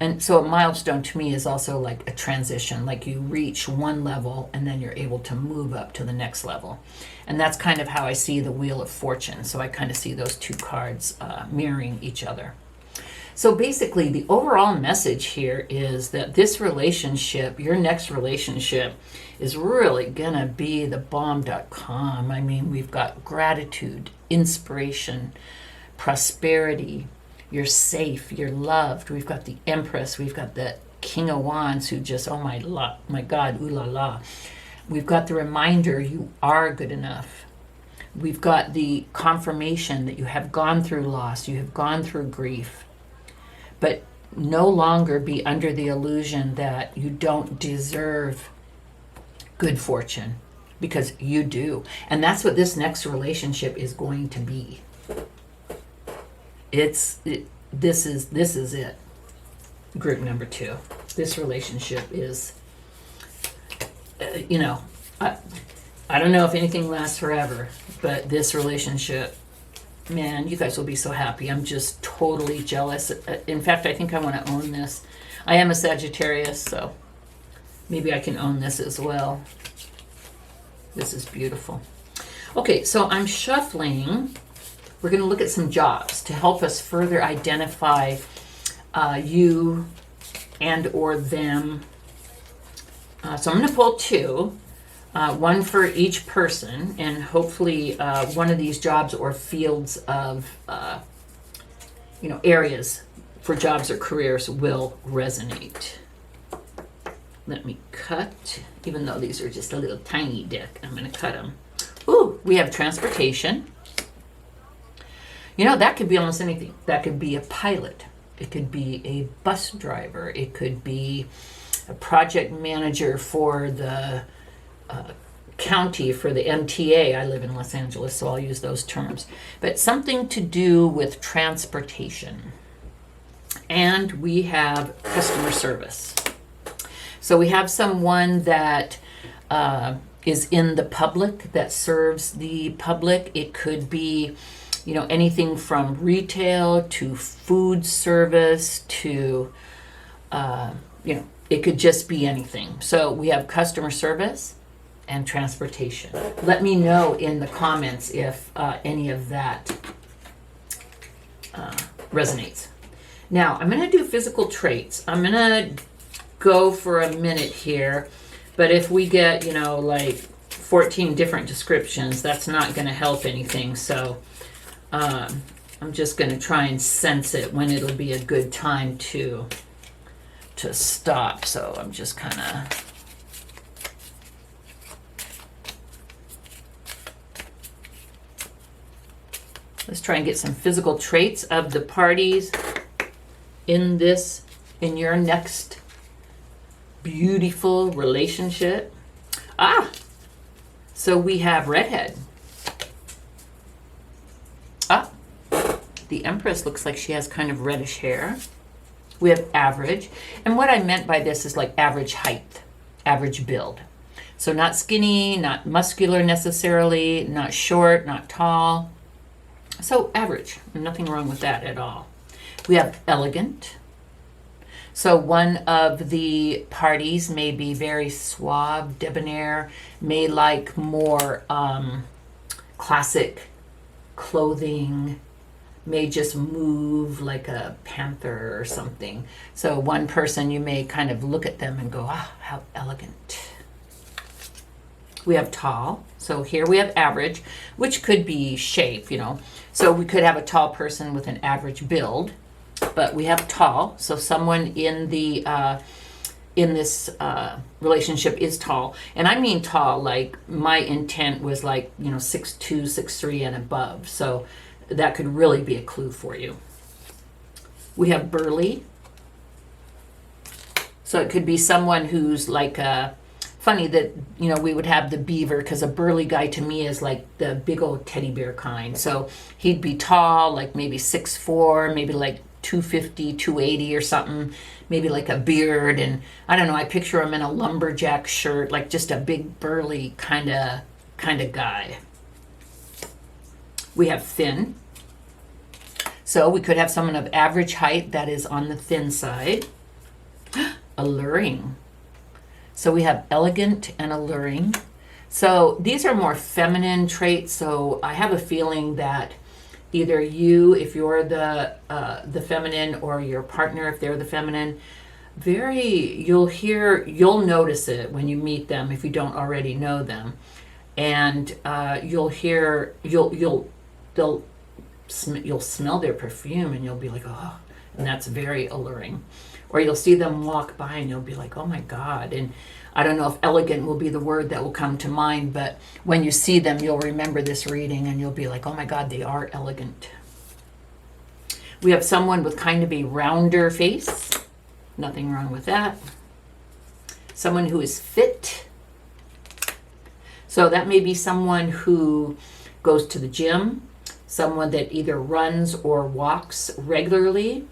And so a milestone to me is also like a transition, like you reach one level and then you're able to move up to the next level. And that's kind of how I see the Wheel of Fortune. So I kind of see those 2 cards mirroring each other. So basically the overall message here is that this relationship, your next relationship, is really gonna be the bomb.com. I mean, we've got gratitude, inspiration, prosperity. You're safe, you're loved. We've got the Empress, we've got the King of Wands who just, oh my God, ooh la la. We've got the reminder you are good enough. We've got the confirmation that you have gone through loss, you have gone through grief, but no longer be under the illusion that you don't deserve good fortune, because you do. And that's what this next relationship is going to be. This is it. Group number 2. This relationship is, I don't know if anything lasts forever, but this relationship, man, you guys will be so happy. I'm just totally jealous. In fact, I think I want to own this. I am a Sagittarius, so maybe I can own this as well. This is beautiful. Okay, so I'm shuffling. We're going to look at some jobs to help us further identify you and or them. So I'm going to pull 2. one for each person, and hopefully one of these jobs or fields of, areas for jobs or careers will resonate. Let me cut, even though these are just a little tiny deck, I'm going to cut them. Ooh, we have transportation. That could be almost anything. That could be a pilot. It could be a bus driver. It could be a project manager for the county, for the MTA. I live in Los Angeles, so I'll use those terms. But something to do with transportation. And we have customer service. So we have someone that is in the public, that serves the public. It could be anything from retail to food service to, it could just be anything. So we have customer service and transportation. Let me know in the comments if any of that resonates. Now, I'm going to do physical traits. I'm going to go for a minute here, but if we get, like 14 different descriptions, that's not going to help anything. So I'm just going to try and sense it when it'll be a good time to stop. So I'm just kind of let's try and get some physical traits of the parties in your next beautiful relationship. So we have redhead. The Empress looks like she has kind of reddish hair. We have average. And what I meant by this is like average height, average build. So not skinny, not muscular necessarily, not short, not tall. So average. Nothing wrong with that at all. We have elegant. So one of the parties may be very suave, debonair, may like more classic clothing, may just move like a panther or something. So one person, you may kind of look at them and go, how elegant. We have tall. So here we have average, which could be shape, So we could have a tall person with an average build, but we have tall. So someone in the in this relationship is tall. And I mean tall, like my intent was like, 6'2", 6'3", and above. So that could really be a clue for you. We have burly. So it could be someone who's like funny that, we would have the Beaver, because a burly guy to me is like the big old teddy bear kind. So he'd be tall, like maybe 6'4", maybe like 250, 280 or something, maybe like a beard. And I don't know, I picture him in a lumberjack shirt, like just a big burly kind of guy. We have thin. So we could have someone of average height that is on the thin side. Alluring. So we have elegant and alluring. So these are more feminine traits. So I have a feeling that either you, if you're the feminine, or your partner, if they're the feminine, you'll notice it when you meet them if you don't already know them, and you'll smell their perfume and you'll be like, oh, and that's very alluring. Or you'll see them walk by and you'll be like, oh my God. And I don't know if elegant will be the word that will come to mind, but when you see them, you'll remember this reading and you'll be like, oh my God, they are elegant. We have someone with kind of a rounder face. Nothing wrong with that. Someone who is fit. So that may be someone who goes to the gym, someone that either runs or walks regularly.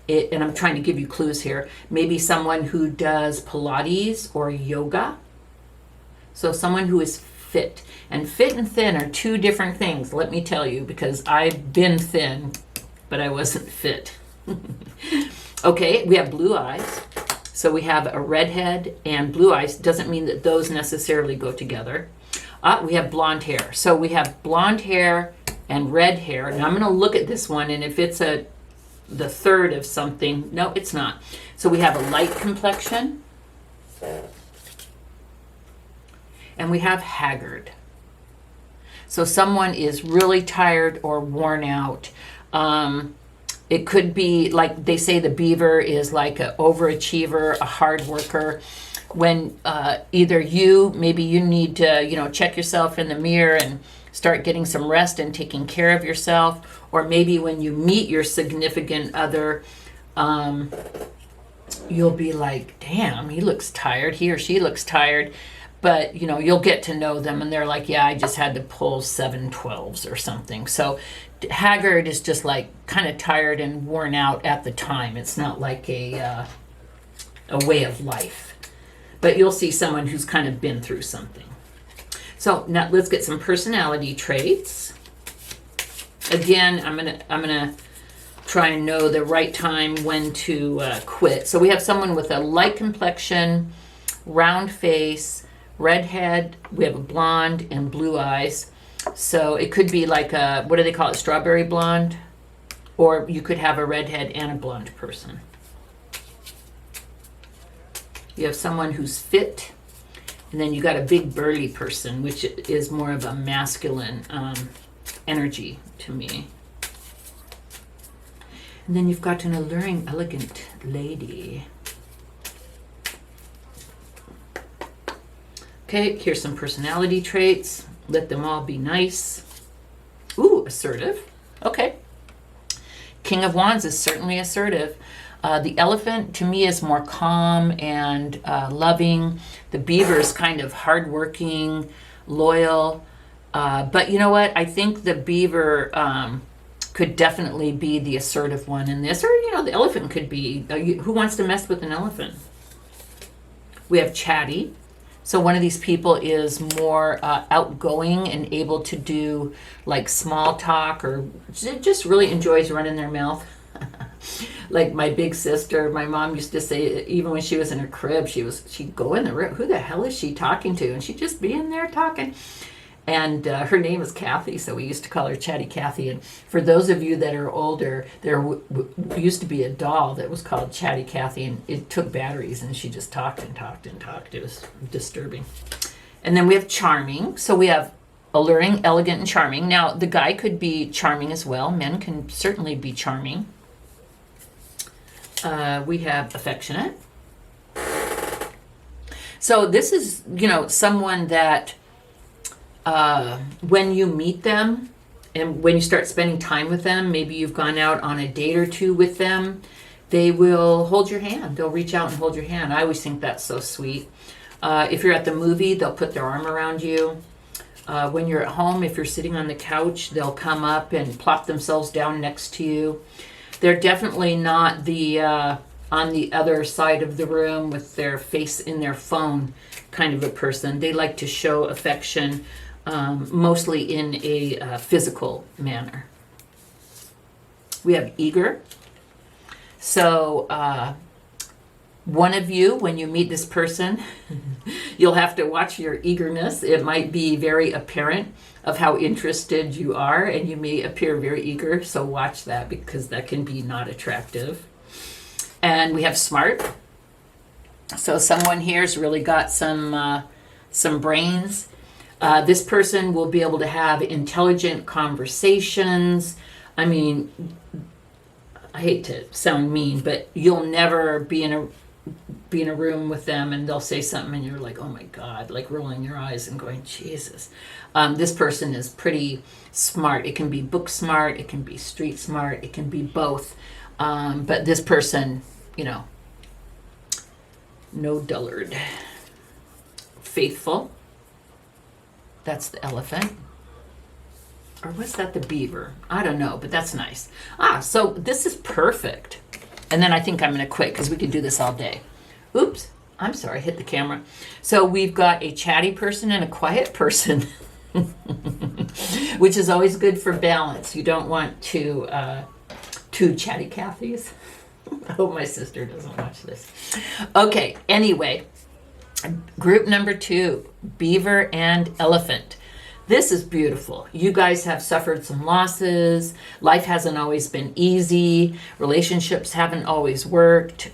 And I'm trying to give you clues here. Maybe someone who does Pilates or yoga. So someone who is fit. And fit and thin are two different things, let me tell you, because I've been thin, but I wasn't fit. Okay, we have blue eyes. So we have a redhead and blue eyes. Doesn't mean that those necessarily go together. We have blonde hair. So we have blonde hair and red hair. Now I'm going to look at this one, and if it's the third of something, no, it's not. So we have a light complexion. and we have haggard. So someone is really tired or worn out. It could be like they say the beaver is like an overachiever, a hard worker. When either maybe you need to, check yourself in the mirror and start getting some rest and taking care of yourself. Or maybe when you meet your significant other, you'll be like, damn, he looks tired. He or she looks tired. But, you'll get to know them and they're like, yeah, I just had to pull 7 12s or something. So haggard is just like kind of tired and worn out at the time. It's not like a way of life. But you'll see someone who's kind of been through something. So now let's get some personality traits. Again, I'm gonna try and know the right time when to quit. So we have someone with a light complexion, round face, redhead. We have a blonde and blue eyes. So it could be like a, what do they call it, strawberry blonde? Or you could have a redhead and a blonde person. You have someone who's fit, and then you got a big burly person, which is more of a masculine energy to me. And then you've got an alluring, elegant lady. Okay, here's some personality traits. Let them all be nice. Ooh, assertive. Okay. King of Wands is certainly assertive. The elephant, to me, is more calm and loving. The beaver is kind of hardworking, loyal. But you know what? I think the beaver could definitely be the assertive one in this. Or, the elephant could be. Who wants to mess with an elephant? We have chatty. So one of these people is more outgoing and able to do like small talk, or just really enjoys running their mouth. Like my big sister, my mom used to say, even when she was in her crib, she'd go in the room, who the hell is she talking to? And she'd just be in there talking. And her name is Kathy, so we used to call her Chatty Kathy. And for those of you that are older, there used to be a doll that was called Chatty Kathy, and it took batteries, and she just talked and talked and talked. It was disturbing. And then we have charming. So we have alluring, elegant, and charming. Now, the guy could be charming as well. Men can certainly be charming. We have affectionate. So this is, someone that when you meet them and when you start spending time with them, maybe you've gone out on a date or two with them, they will hold your hand. They'll reach out and hold your hand. I always think that's so sweet. If you're at the movie, they'll put their arm around you. When you're at home, if you're sitting on the couch, they'll come up and plop themselves down next to you. They're definitely not the on the other side of the room with their face in their phone kind of a person. They like to show affection mostly in a physical manner. We have eager. So one of you, when you meet this person, you'll have to watch your eagerness. It might be very apparent of how interested you are, and you may appear very eager, so watch that, because that can be not attractive. And we have smart. So someone here's really got some brains. This person will be able to have intelligent conversations. I mean, I hate to sound mean, but you'll never be in a room with them and they'll say something and you're like, oh my God, like rolling your eyes and going, Jesus. This person is pretty smart. It can be book smart, it can be street smart, it can be both. But this person, no dullard. Faithful. That's the elephant. Or was that the beaver? I don't know, but that's nice. So this is perfect. And then I think I'm going to quit because we could do this all day. Oops. I'm sorry, I hit the camera. So we've got a chatty person and a quiet person, which is always good for balance. You don't want two chatty Cathys. I hope my sister doesn't watch this. Okay, anyway, group number 2, beaver and elephant. This is beautiful. You guys have suffered some losses. Life hasn't always been easy. Relationships haven't always worked.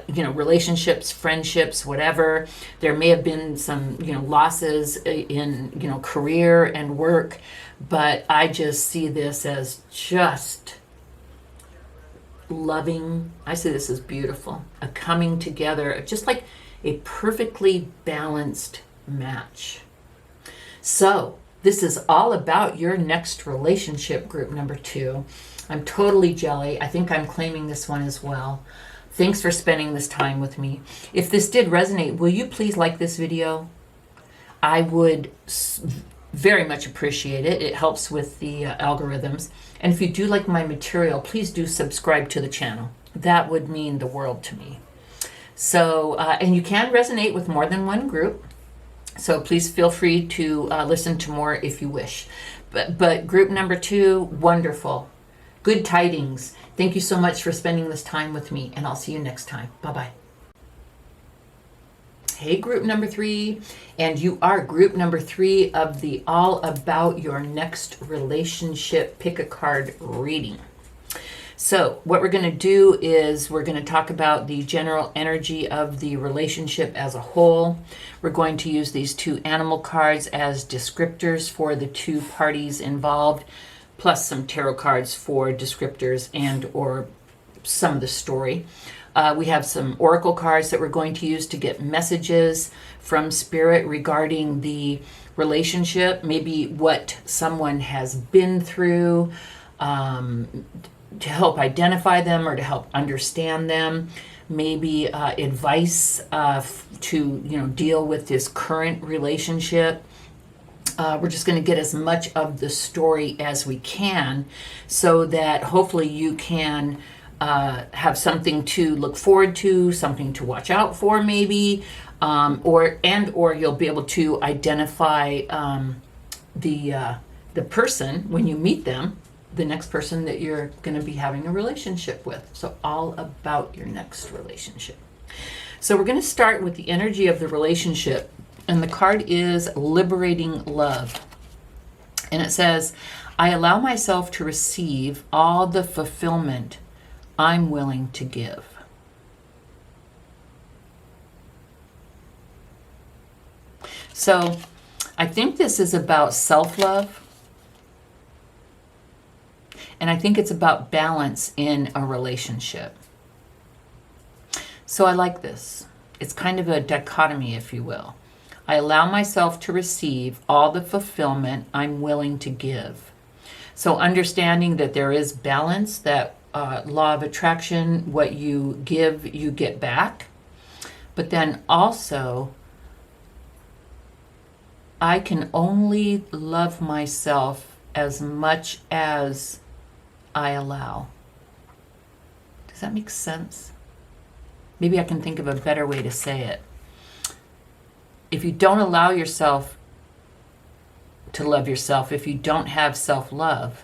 Relationships, friendships, whatever. There may have been some, losses in, career and work. But I just see this as just loving. I see this as beautiful. A coming together, just like a perfectly balanced match. So this is all about your next relationship, group number 2. I'm totally jelly. I think I'm claiming this one as well. Thanks for spending this time with me. If this did resonate, will you please like this video? I would very much appreciate it. It helps with the algorithms. And if you do like my material, please do subscribe to the channel. That would mean the world to me. So, and you can resonate with more than one group. So please feel free to listen to more if you wish. But group number 2, wonderful. Good tidings. Thank you so much for spending this time with me, and I'll see you next time. Bye-bye. Hey, group number 3, and you are group number 3 of the All About Your Next Relationship Pick a Card reading. So what we're going to do is we're going to talk about the general energy of the relationship as a whole. We're going to use these 2 animal cards as descriptors for the 2 parties involved, plus some tarot cards for descriptors and or some of the story. We have some oracle cards that we're going to use to get messages from Spirit regarding the relationship, maybe what someone has been through, to help identify them or to help understand them, maybe advice to deal with this current relationship. We're just going to get as much of the story as we can so that hopefully you can have something to look forward to, something to watch out for maybe, or you'll be able to identify the person when you meet them, the next person that you're going to be having a relationship with. So all about your next relationship. So we're going to start with the energy of the relationship. And the card is Liberating Love. And it says, I allow myself to receive all the fulfillment I'm willing to give. So I think this is about self-love. And I think it's about balance in a relationship. So I like this. It's kind of a dichotomy, if you will. I allow myself to receive all the fulfillment I'm willing to give. So understanding that there is balance, that law of attraction, what you give, you get back. But then also, I can only love myself as much as I allow. Does that make sense? Maybe I can think of a better way to say it. If you don't allow yourself to love yourself, if you don't have self-love,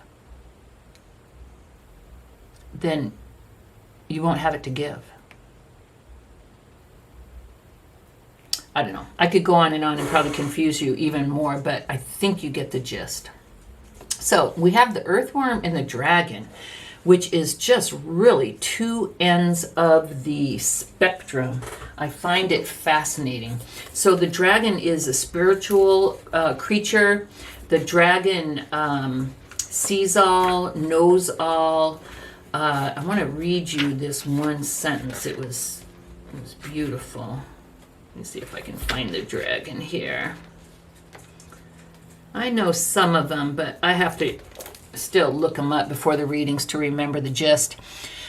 then you won't have it to give. I don't know. I could go on and probably confuse you even more, but I think you get the gist. So we have the earthworm and the dragon, which is just really 2 ends of the spectrum. I find it fascinating. So the dragon is a spiritual creature. The dragon sees all, knows all. I want to read you this one sentence. It was beautiful. Let me see if I can find the dragon here. I know some of them, but I have to still look them up before the readings to remember the gist.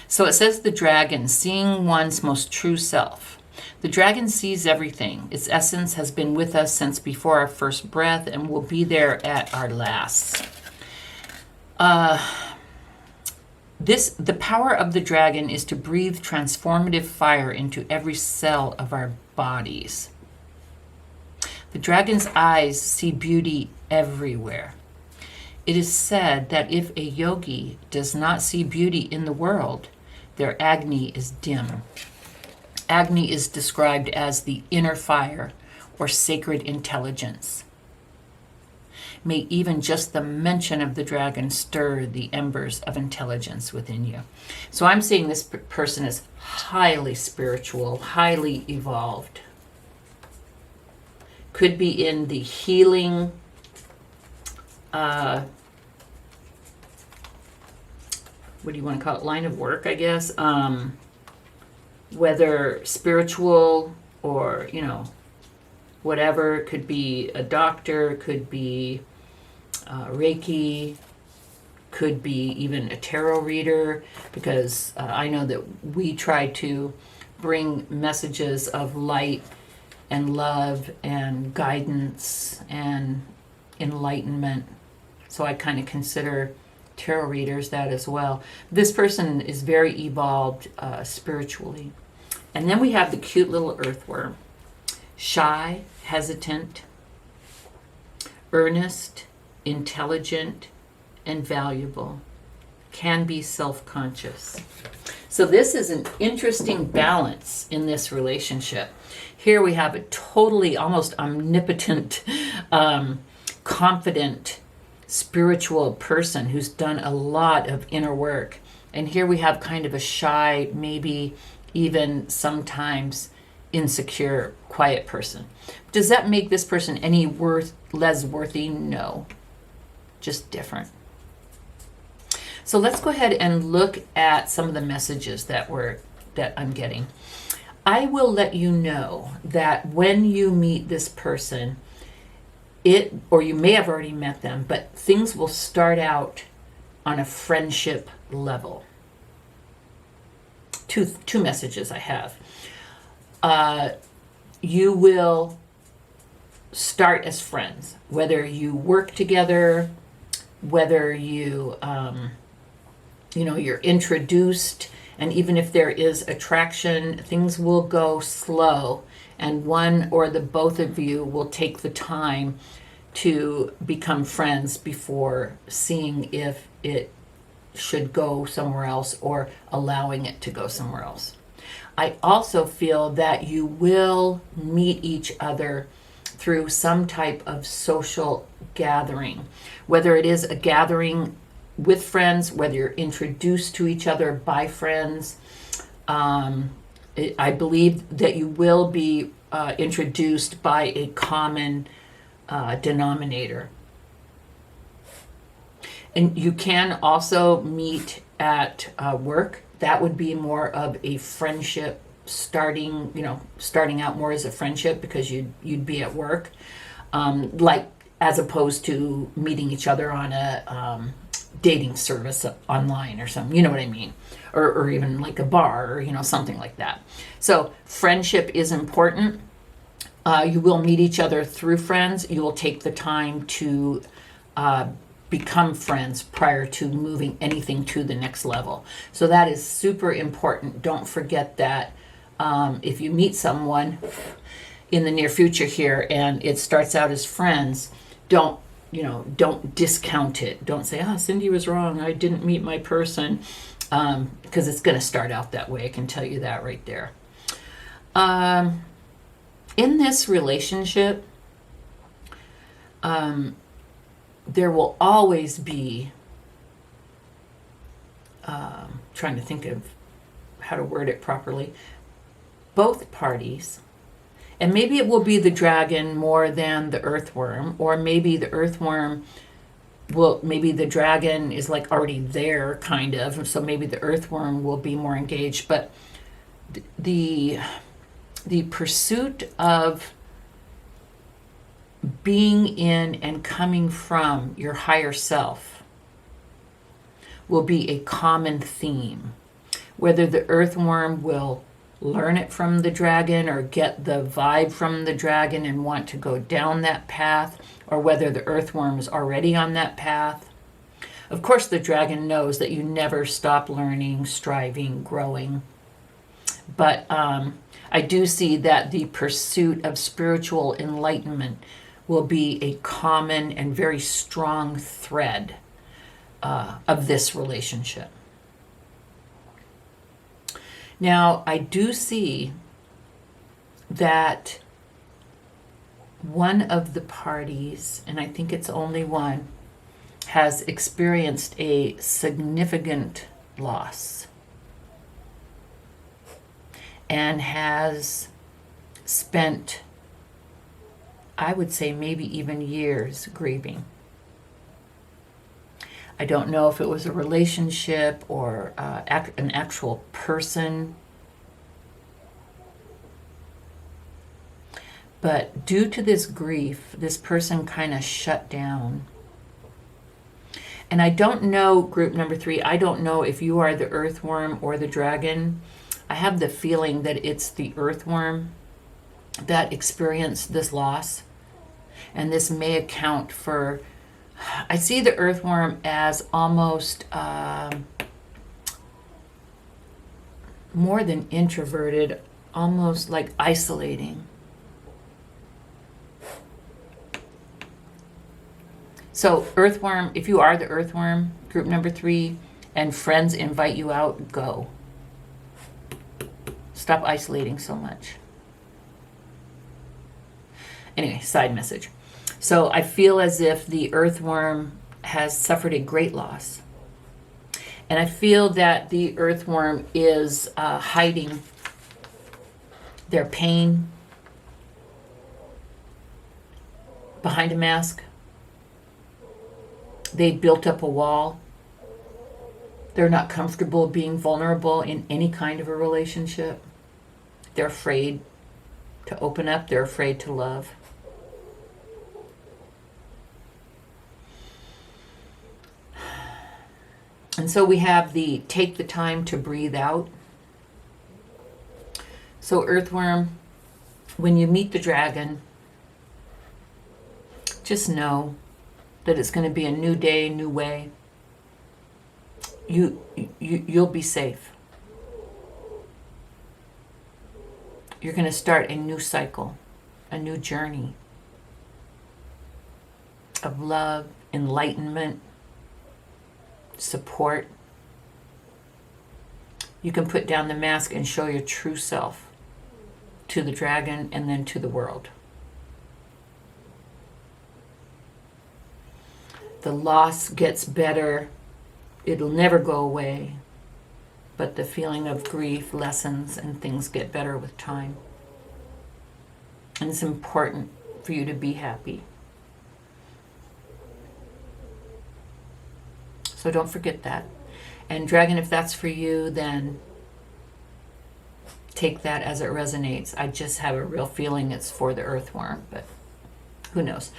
So it says the dragon, seeing one's most true self. The dragon sees everything. Its essence has been with us since before our first breath and will be there at our last. The power of the dragon is to breathe transformative fire into every cell of our bodies. The dragon's eyes see beauty everywhere. It is said that if a yogi does not see beauty in the world, their Agni is dim. Agni is described as the inner fire or sacred intelligence. May even just the mention of the dragon stir the embers of intelligence within you. So I'm seeing this person as highly spiritual, highly evolved. Could be in the healing, what do you want to call it, line of work, I guess. Whether spiritual or, whatever. Could be a doctor, could be Reiki, could be even a tarot reader, because I know that we try to bring messages of light and love and guidance and enlightenment. So I kind of consider tarot readers that as well. This person is very evolved spiritually. And then we have the cute little earthworm. Shy, hesitant, earnest, intelligent, and valuable. Can be self-conscious. So this is an interesting balance in this relationship. Here we have a totally, almost omnipotent, confident, spiritual person who's done a lot of inner work. And here we have kind of a shy, maybe even sometimes insecure, quiet person. Does that make this person any less worthy? No, just different. So let's go ahead and look at some of the messages that I'm getting. I will let you know that when you meet this person, or you may have already met them, but things will start out on a friendship level. Two messages I have. You will start as friends, whether you work together, whether you're introduced, and even if there is attraction, things will go slow, and one or the both of you will take the time to become friends before seeing if it should go somewhere else or allowing it to go somewhere else. I also feel that you will meet each other through some type of social gathering, whether it is a gathering with friends, whether you're introduced to each other by friends. I believe that you will be introduced by a common denominator. And you can also meet at work. That would be more of a friendship, starting out more as a friendship because you'd be at work, like as opposed to meeting each other on a dating service online or something. You know what I mean? Or even like a bar or something like that. So friendship is important. You will meet each other through friends. You will take the time to become friends prior to moving anything to the next level. So that is super important. Don't forget that if you meet someone in the near future here and it starts out as friends, don't discount it. Don't say, Cindy was wrong, I didn't meet my person, because it's going to start out that way. I can tell you that right there. In this relationship, there will always be, trying to think of how to word it properly, both parties, and maybe it will be the dragon more than the earthworm, or maybe the earthworm maybe the dragon is like already there, kind of, so maybe the earthworm will be more engaged. But the pursuit of being in and coming from your higher self will be a common theme. Whether the earthworm will learn it from the dragon or get the vibe from the dragon and want to go down that path, or whether the earthworm is already on that path. Of course, the dragon knows that you never stop learning, striving, growing. But I do see that the pursuit of spiritual enlightenment will be a common and very strong thread of this relationship. Now, I do see that one of the parties, and I think it's only one, has experienced a significant loss and has spent, I would say, maybe even years grieving. I don't know if it was a relationship or an actual person. But due to this grief, this person kind of shut down. And I don't know, group number 3, I don't know if you are the earthworm or the dragon. I have the feeling that it's the earthworm that experienced this loss. And this may account for, I see the earthworm as almost more than introverted, almost like isolating. So earthworm, if you are the earthworm, group number 3, and friends invite you out, go. Stop isolating so much. Anyway, side message. So I feel as if the earthworm has suffered a great loss. And I feel that the earthworm is hiding their pain behind a mask. They built up a wall. They're not comfortable being vulnerable in any kind of a relationship. They're afraid to open up. They're afraid to love. And so we have the take the time to breathe out. So earthworm, when you meet the dragon, just know that it's going to be a new day, new way. You'll be safe. You're going to start a new cycle, a new journey of love, enlightenment, support. You can put down the mask and show your true self to the dragon and then to the world. The loss gets better. It'll never go away. But the feeling of grief lessens and things get better with time. And it's important for you to be happy. So don't forget that. And dragon, if that's for you, then take that as it resonates. I just have a real feeling it's for the earthworm, but who knows?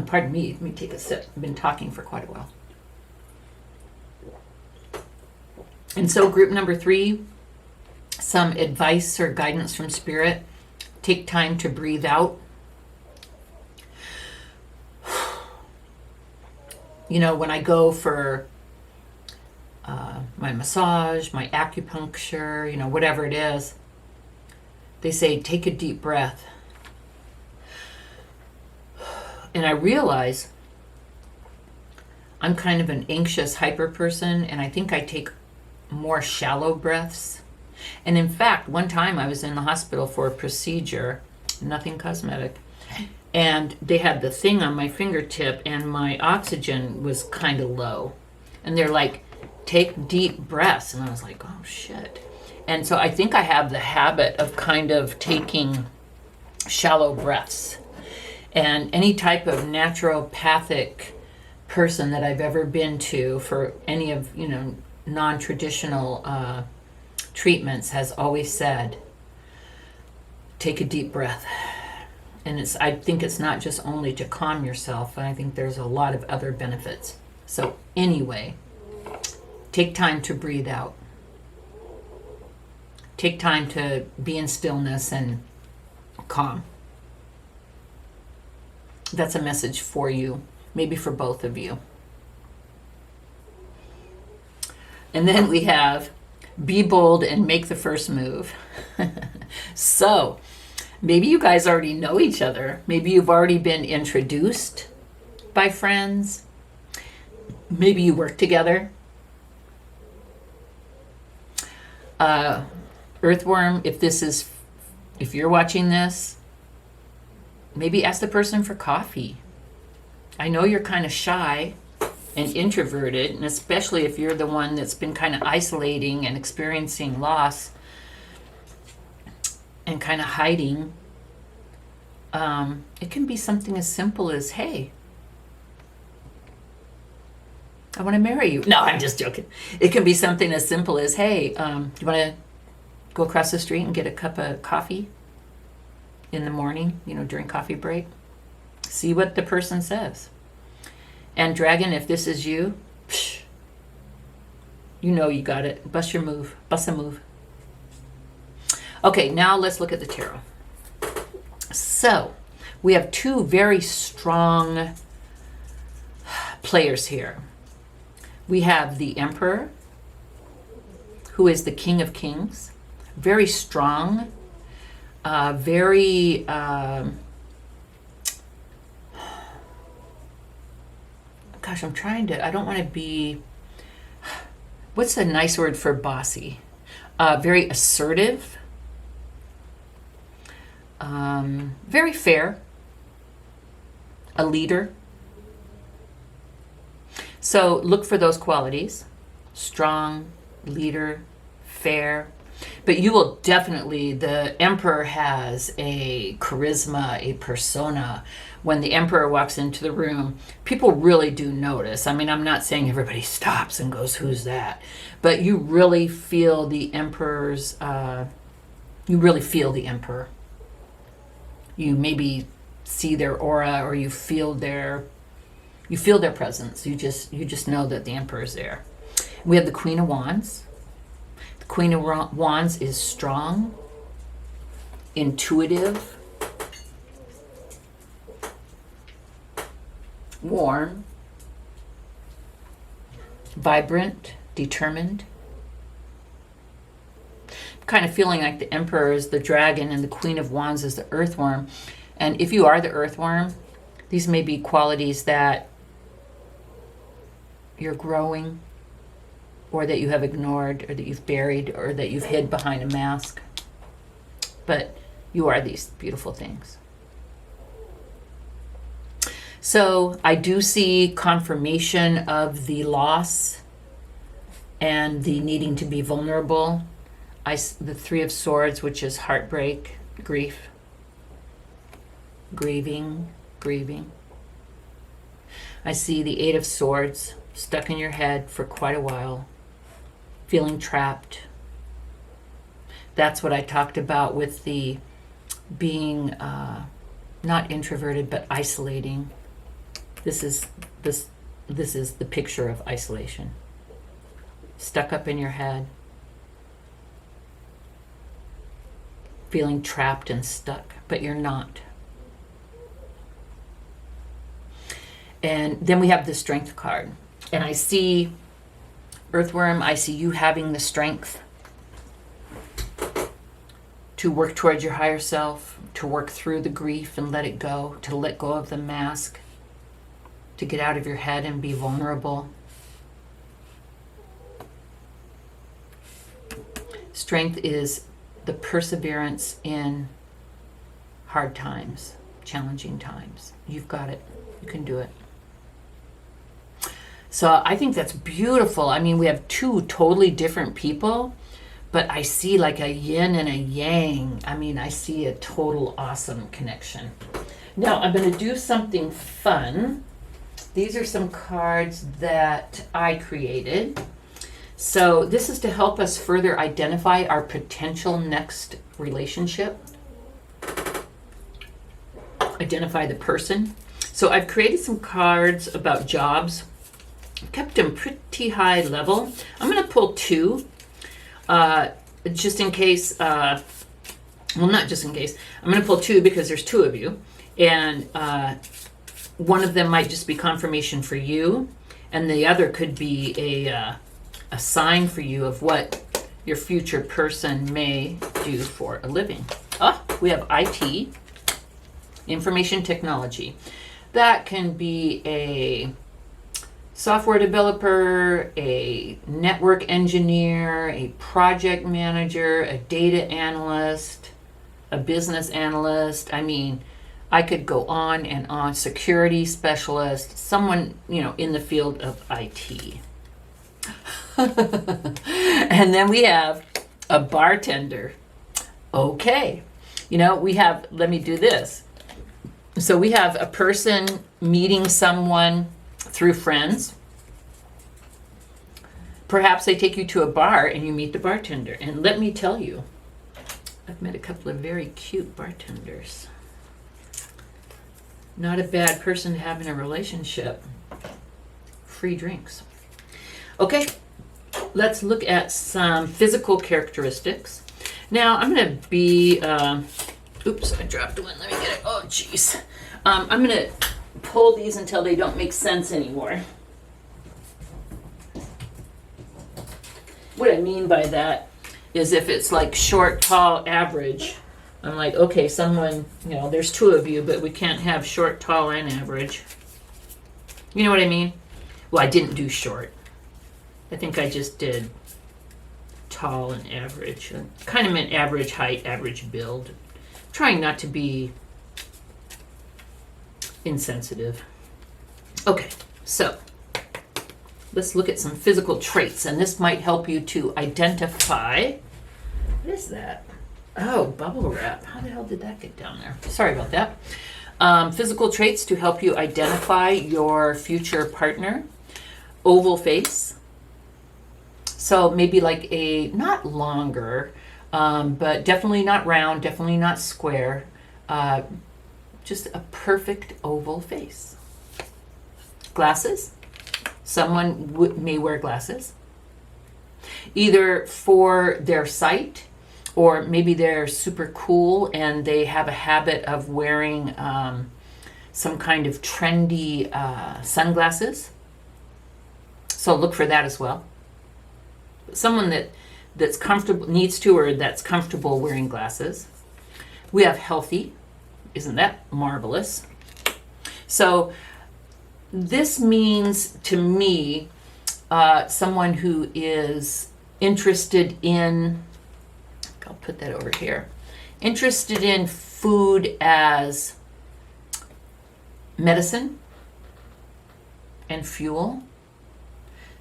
Pardon me, let me take a sip. I've been talking for quite a while. And so group number 3, some advice or guidance from spirit. Take time to breathe out. You know, when I go for my massage, my acupuncture, you know, whatever it is, they say, take a deep breath. And I realize I'm kind of an anxious, hyper person, and I think I take more shallow breaths. And in fact, one time I was in the hospital for a procedure, nothing cosmetic, and they had the thing on my fingertip and my oxygen was kind of low. And they're like, take deep breaths. And I was like, oh shit. And so I think I have the habit of kind of taking shallow breaths. And any type of naturopathic person that I've ever been to for any of, you know, non-traditional treatments has always said, take a deep breath. And I think it's not just only to calm yourself, I think there's a lot of other benefits. So anyway, take time to breathe out. Take time to be in stillness and calm. That's a message for you, maybe for both of you. And then we have be bold and make the first move. So maybe you guys already know each other. Maybe you've already been introduced by friends. Maybe you work together. Earthworm, if you're watching this, maybe ask the person for coffee. I know you're kind of shy and introverted, and especially if you're the one that's been kind of isolating and experiencing loss and kind of hiding. It can be something as simple as, hey, I want to marry you. No, I'm just joking. It can be something as simple as, hey, do you want to go across the street and get a cup of coffee in the morning, during coffee break? See what the person says. And Dragon, if this is you, you got it. Bust a move. Okay, now let's look at the tarot. So, we have two very strong players here. We have the Emperor, who is the King of Kings. Very strong, very... Gosh, I don't want to be... What's a nice word for bossy? Very assertive. Very fair. A leader. So look for those qualities. Strong, leader, fair. But you will definitely, the Emperor has a charisma, a persona. When the Emperor walks into the room, people really do notice. I mean, I'm not saying everybody stops and goes, who's that? But you really feel the Emperor's, you really feel the Emperor. You maybe see their aura, or you feel their presence. You just know that the Emperor is there. We have the Queen of Wands. The Queen of Wands is strong, intuitive, warm, vibrant, determined. Kind of feeling like the Emperor is the dragon and the Queen of Wands is the Earthworm. And if you are the Earthworm, these may be qualities that you're growing, or that you have ignored, or that you've buried, or that you've hid behind a mask. But you are these beautiful things. So I do see confirmation of the loss and the needing to be vulnerable. The Three of Swords, which is heartbreak, grief, grieving. I see the Eight of Swords stuck in your head for quite a while, feeling trapped. That's what I talked about with the being not introverted but isolating. This is the picture of isolation. Stuck up in your head, feeling trapped and stuck, but you're not. And then we have the Strength card. And I see, Earthworm, I see you having the strength to work towards your higher self, to work through the grief and let it go, to let go of the mask, to get out of your head and be vulnerable. Strength is the perseverance in hard times, challenging times. You've got it. You can do it. So I think that's beautiful. I mean, we have two totally different people, but I see like a yin and a yang. I mean, I see a total awesome connection. Now I'm going to do something fun. These are some cards that I created. So this is to help us further identify our potential next relationship. Identify the person. So I've created some cards about jobs. Kept them pretty high level. I'm going to pull two, just in case, well, not just in case. I'm going to pull two because there's two of you. And one of them might just be confirmation for you. And the other could be a sign for you of what your future person may do for a living. We have IT, information technology. That can be a software developer, a network engineer, a project manager, a data analyst, a business analyst. I mean, I could go on and on. Security specialist, someone, in the field of IT. And then we have a bartender. Okay. let me do this. So we have a person meeting someone through friends. Perhaps they take you to a bar and you meet the bartender. And let me tell you, I've met a couple of very cute bartenders. Not a bad person to have in a relationship. Free drinks. Okay, let's look at some physical characteristics. Now, I'm going to be, oops, I dropped one. Let me get it. Oh, jeez. I'm going to pull these until they don't make sense anymore. What I mean by that is if it's like short, tall, average, I'm like, okay, someone, there's two of you, but we can't have short, tall, and average. You know what I mean? Well, I didn't do short. I think I just did tall and average. Kind of meant average height, average build. Trying not to be insensitive. Okay, so let's look at some physical traits, and this might help you to identify. What is that? Oh, bubble wrap. How the hell did that get down there? Sorry about that. Physical traits to help you identify your future partner. Oval face. So maybe like a, not longer, but definitely not round, definitely not square. Just a perfect oval face. Glasses. Someone may wear glasses. Either for their sight, or maybe they're super cool and they have a habit of wearing some kind of trendy sunglasses. So look for that as well. Someone that's comfortable, needs to, or that's comfortable wearing glasses. We have healthy. Isn't that marvelous? So this means to me someone who is interested in, I'll put that over here, interested in food as medicine and fuel.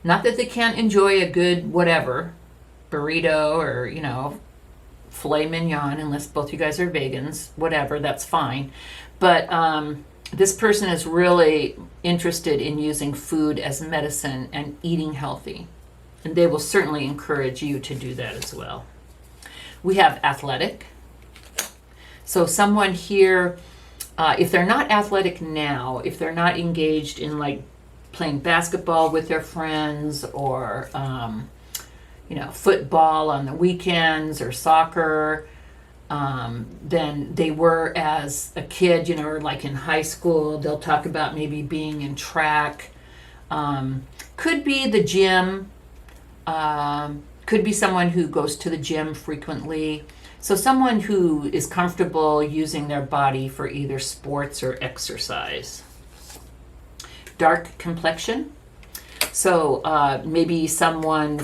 Not that they can't enjoy a good whatever, burrito or, filet mignon, unless both you guys are vegans, whatever, that's fine. But this person is really interested in using food as medicine and eating healthy. And they will certainly encourage you to do that as well. We have athletic. So someone here, if they're not athletic now, if they're not engaged in like playing basketball with their friends or, football on the weekends or soccer, than they were as a kid, or like in high school. They'll talk about maybe being in track. Could be the gym. Could be someone who goes to the gym frequently. So someone who is comfortable using their body for either sports or exercise. Dark complexion. So maybe someone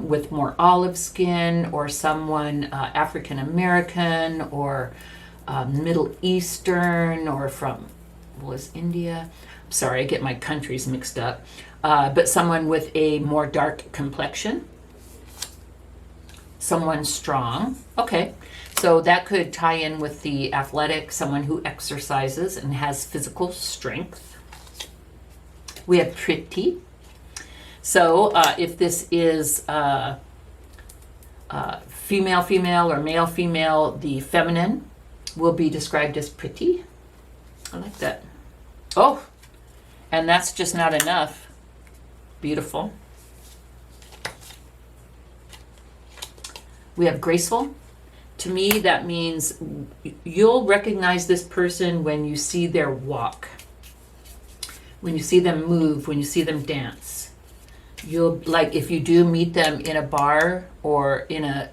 with more olive skin, or someone African American, or Middle Eastern, or from India. Sorry, I get my countries mixed up. But someone with a more dark complexion. Someone strong. Okay, so that could tie in with the athletic, someone who exercises and has physical strength. We have pretty. So if this is female, or male, the feminine will be described as pretty. I like that. Oh, and that's just not enough. Beautiful. We have graceful. To me, that means you'll recognize this person when you see their walk, when you see them move, when you see them dance. You'll, like, if you do meet them in a bar or in a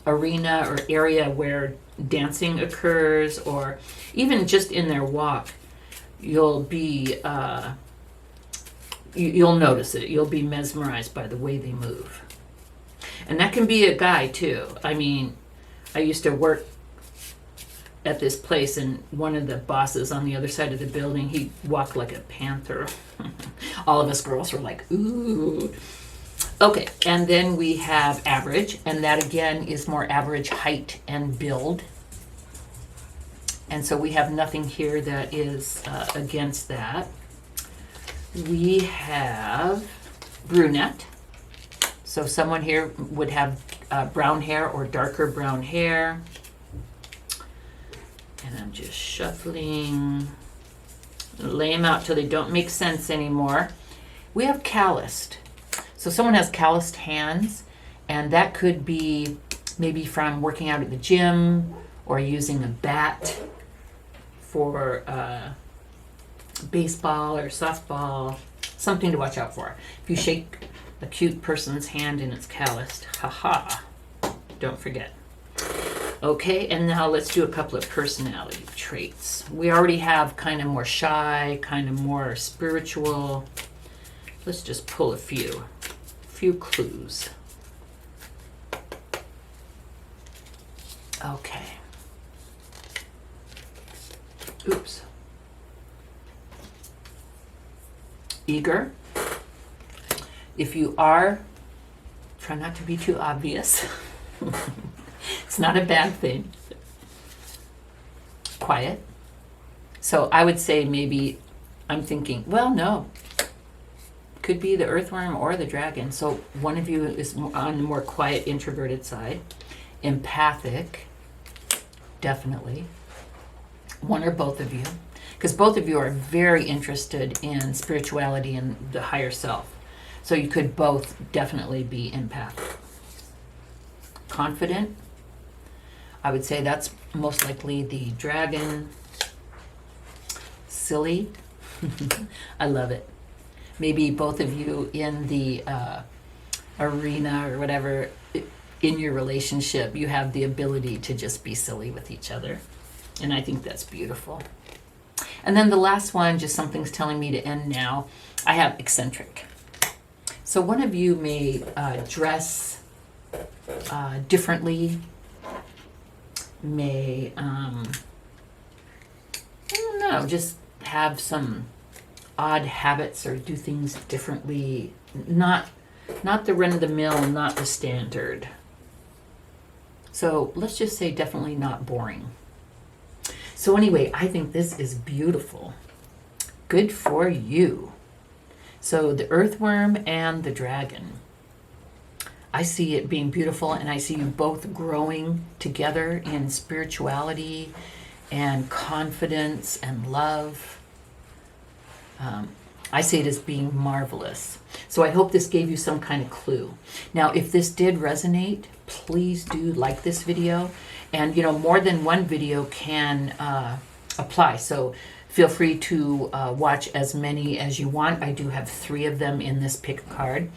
arena or area where dancing occurs, or even just in their walk, you'll be you'll notice it. You'll be mesmerized by the way they move. And that can be a guy too. I mean, I used to work at this place, and one of the bosses on the other side of the building, he walked like a panther. All of us girls were like, ooh. Okay, and then we have average, and that again is more average height and build. And so we have nothing here that is against that. We have brunette. So someone here would have brown hair or darker brown hair. And I'm just shuffling, lay them out till they don't make sense anymore. We have calloused. So someone has calloused hands, and that could be maybe from working out at the gym or using a bat for baseball or softball, something to watch out for. If you shake a cute person's hand and it's calloused, haha, don't forget. Okay, and now let's do a couple of personality traits. We already have kind of more shy, kind of more spiritual. Let's just pull a few clues. Okay. Oops. Eager. If you are, try not to be too obvious. It's not a bad thing. Quiet. So I would say maybe I'm thinking, well, no. Could be the earthworm or the dragon. So one of you is on the more quiet, introverted side. Empathic. Definitely. One or both of you. Because both of you are very interested in spirituality and the higher self. So you could both definitely be empathic. Confident. I would say that's most likely the dragon. Silly. I love it. Maybe both of you in the arena or whatever, in your relationship, you have the ability to just be silly with each other. And I think that's beautiful. And then the last one, just something's telling me to end now. I have eccentric. So one of you may dress differently, may, I don't know, just have some odd habits or do things differently. Not the run-of-the-mill, not the standard. So let's just say definitely not boring. So anyway, I think this is beautiful. Good for you. So the earthworm and the dragon. I see it being beautiful, and I see you both growing together in spirituality and confidence and love. I see it as being marvelous. So I hope this gave you some kind of clue. Now, if this did resonate, please do like this video. And, more than one video can apply. So feel free to watch as many as you want. I do have 3 of them in this pick card.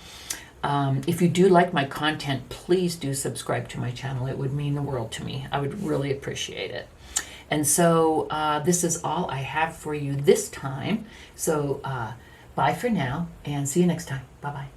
If you do like my content, please do subscribe to my channel. It would mean the world to me. I would really appreciate it. And so this is all I have for you this time. So bye for now, and see you next time. Bye-bye.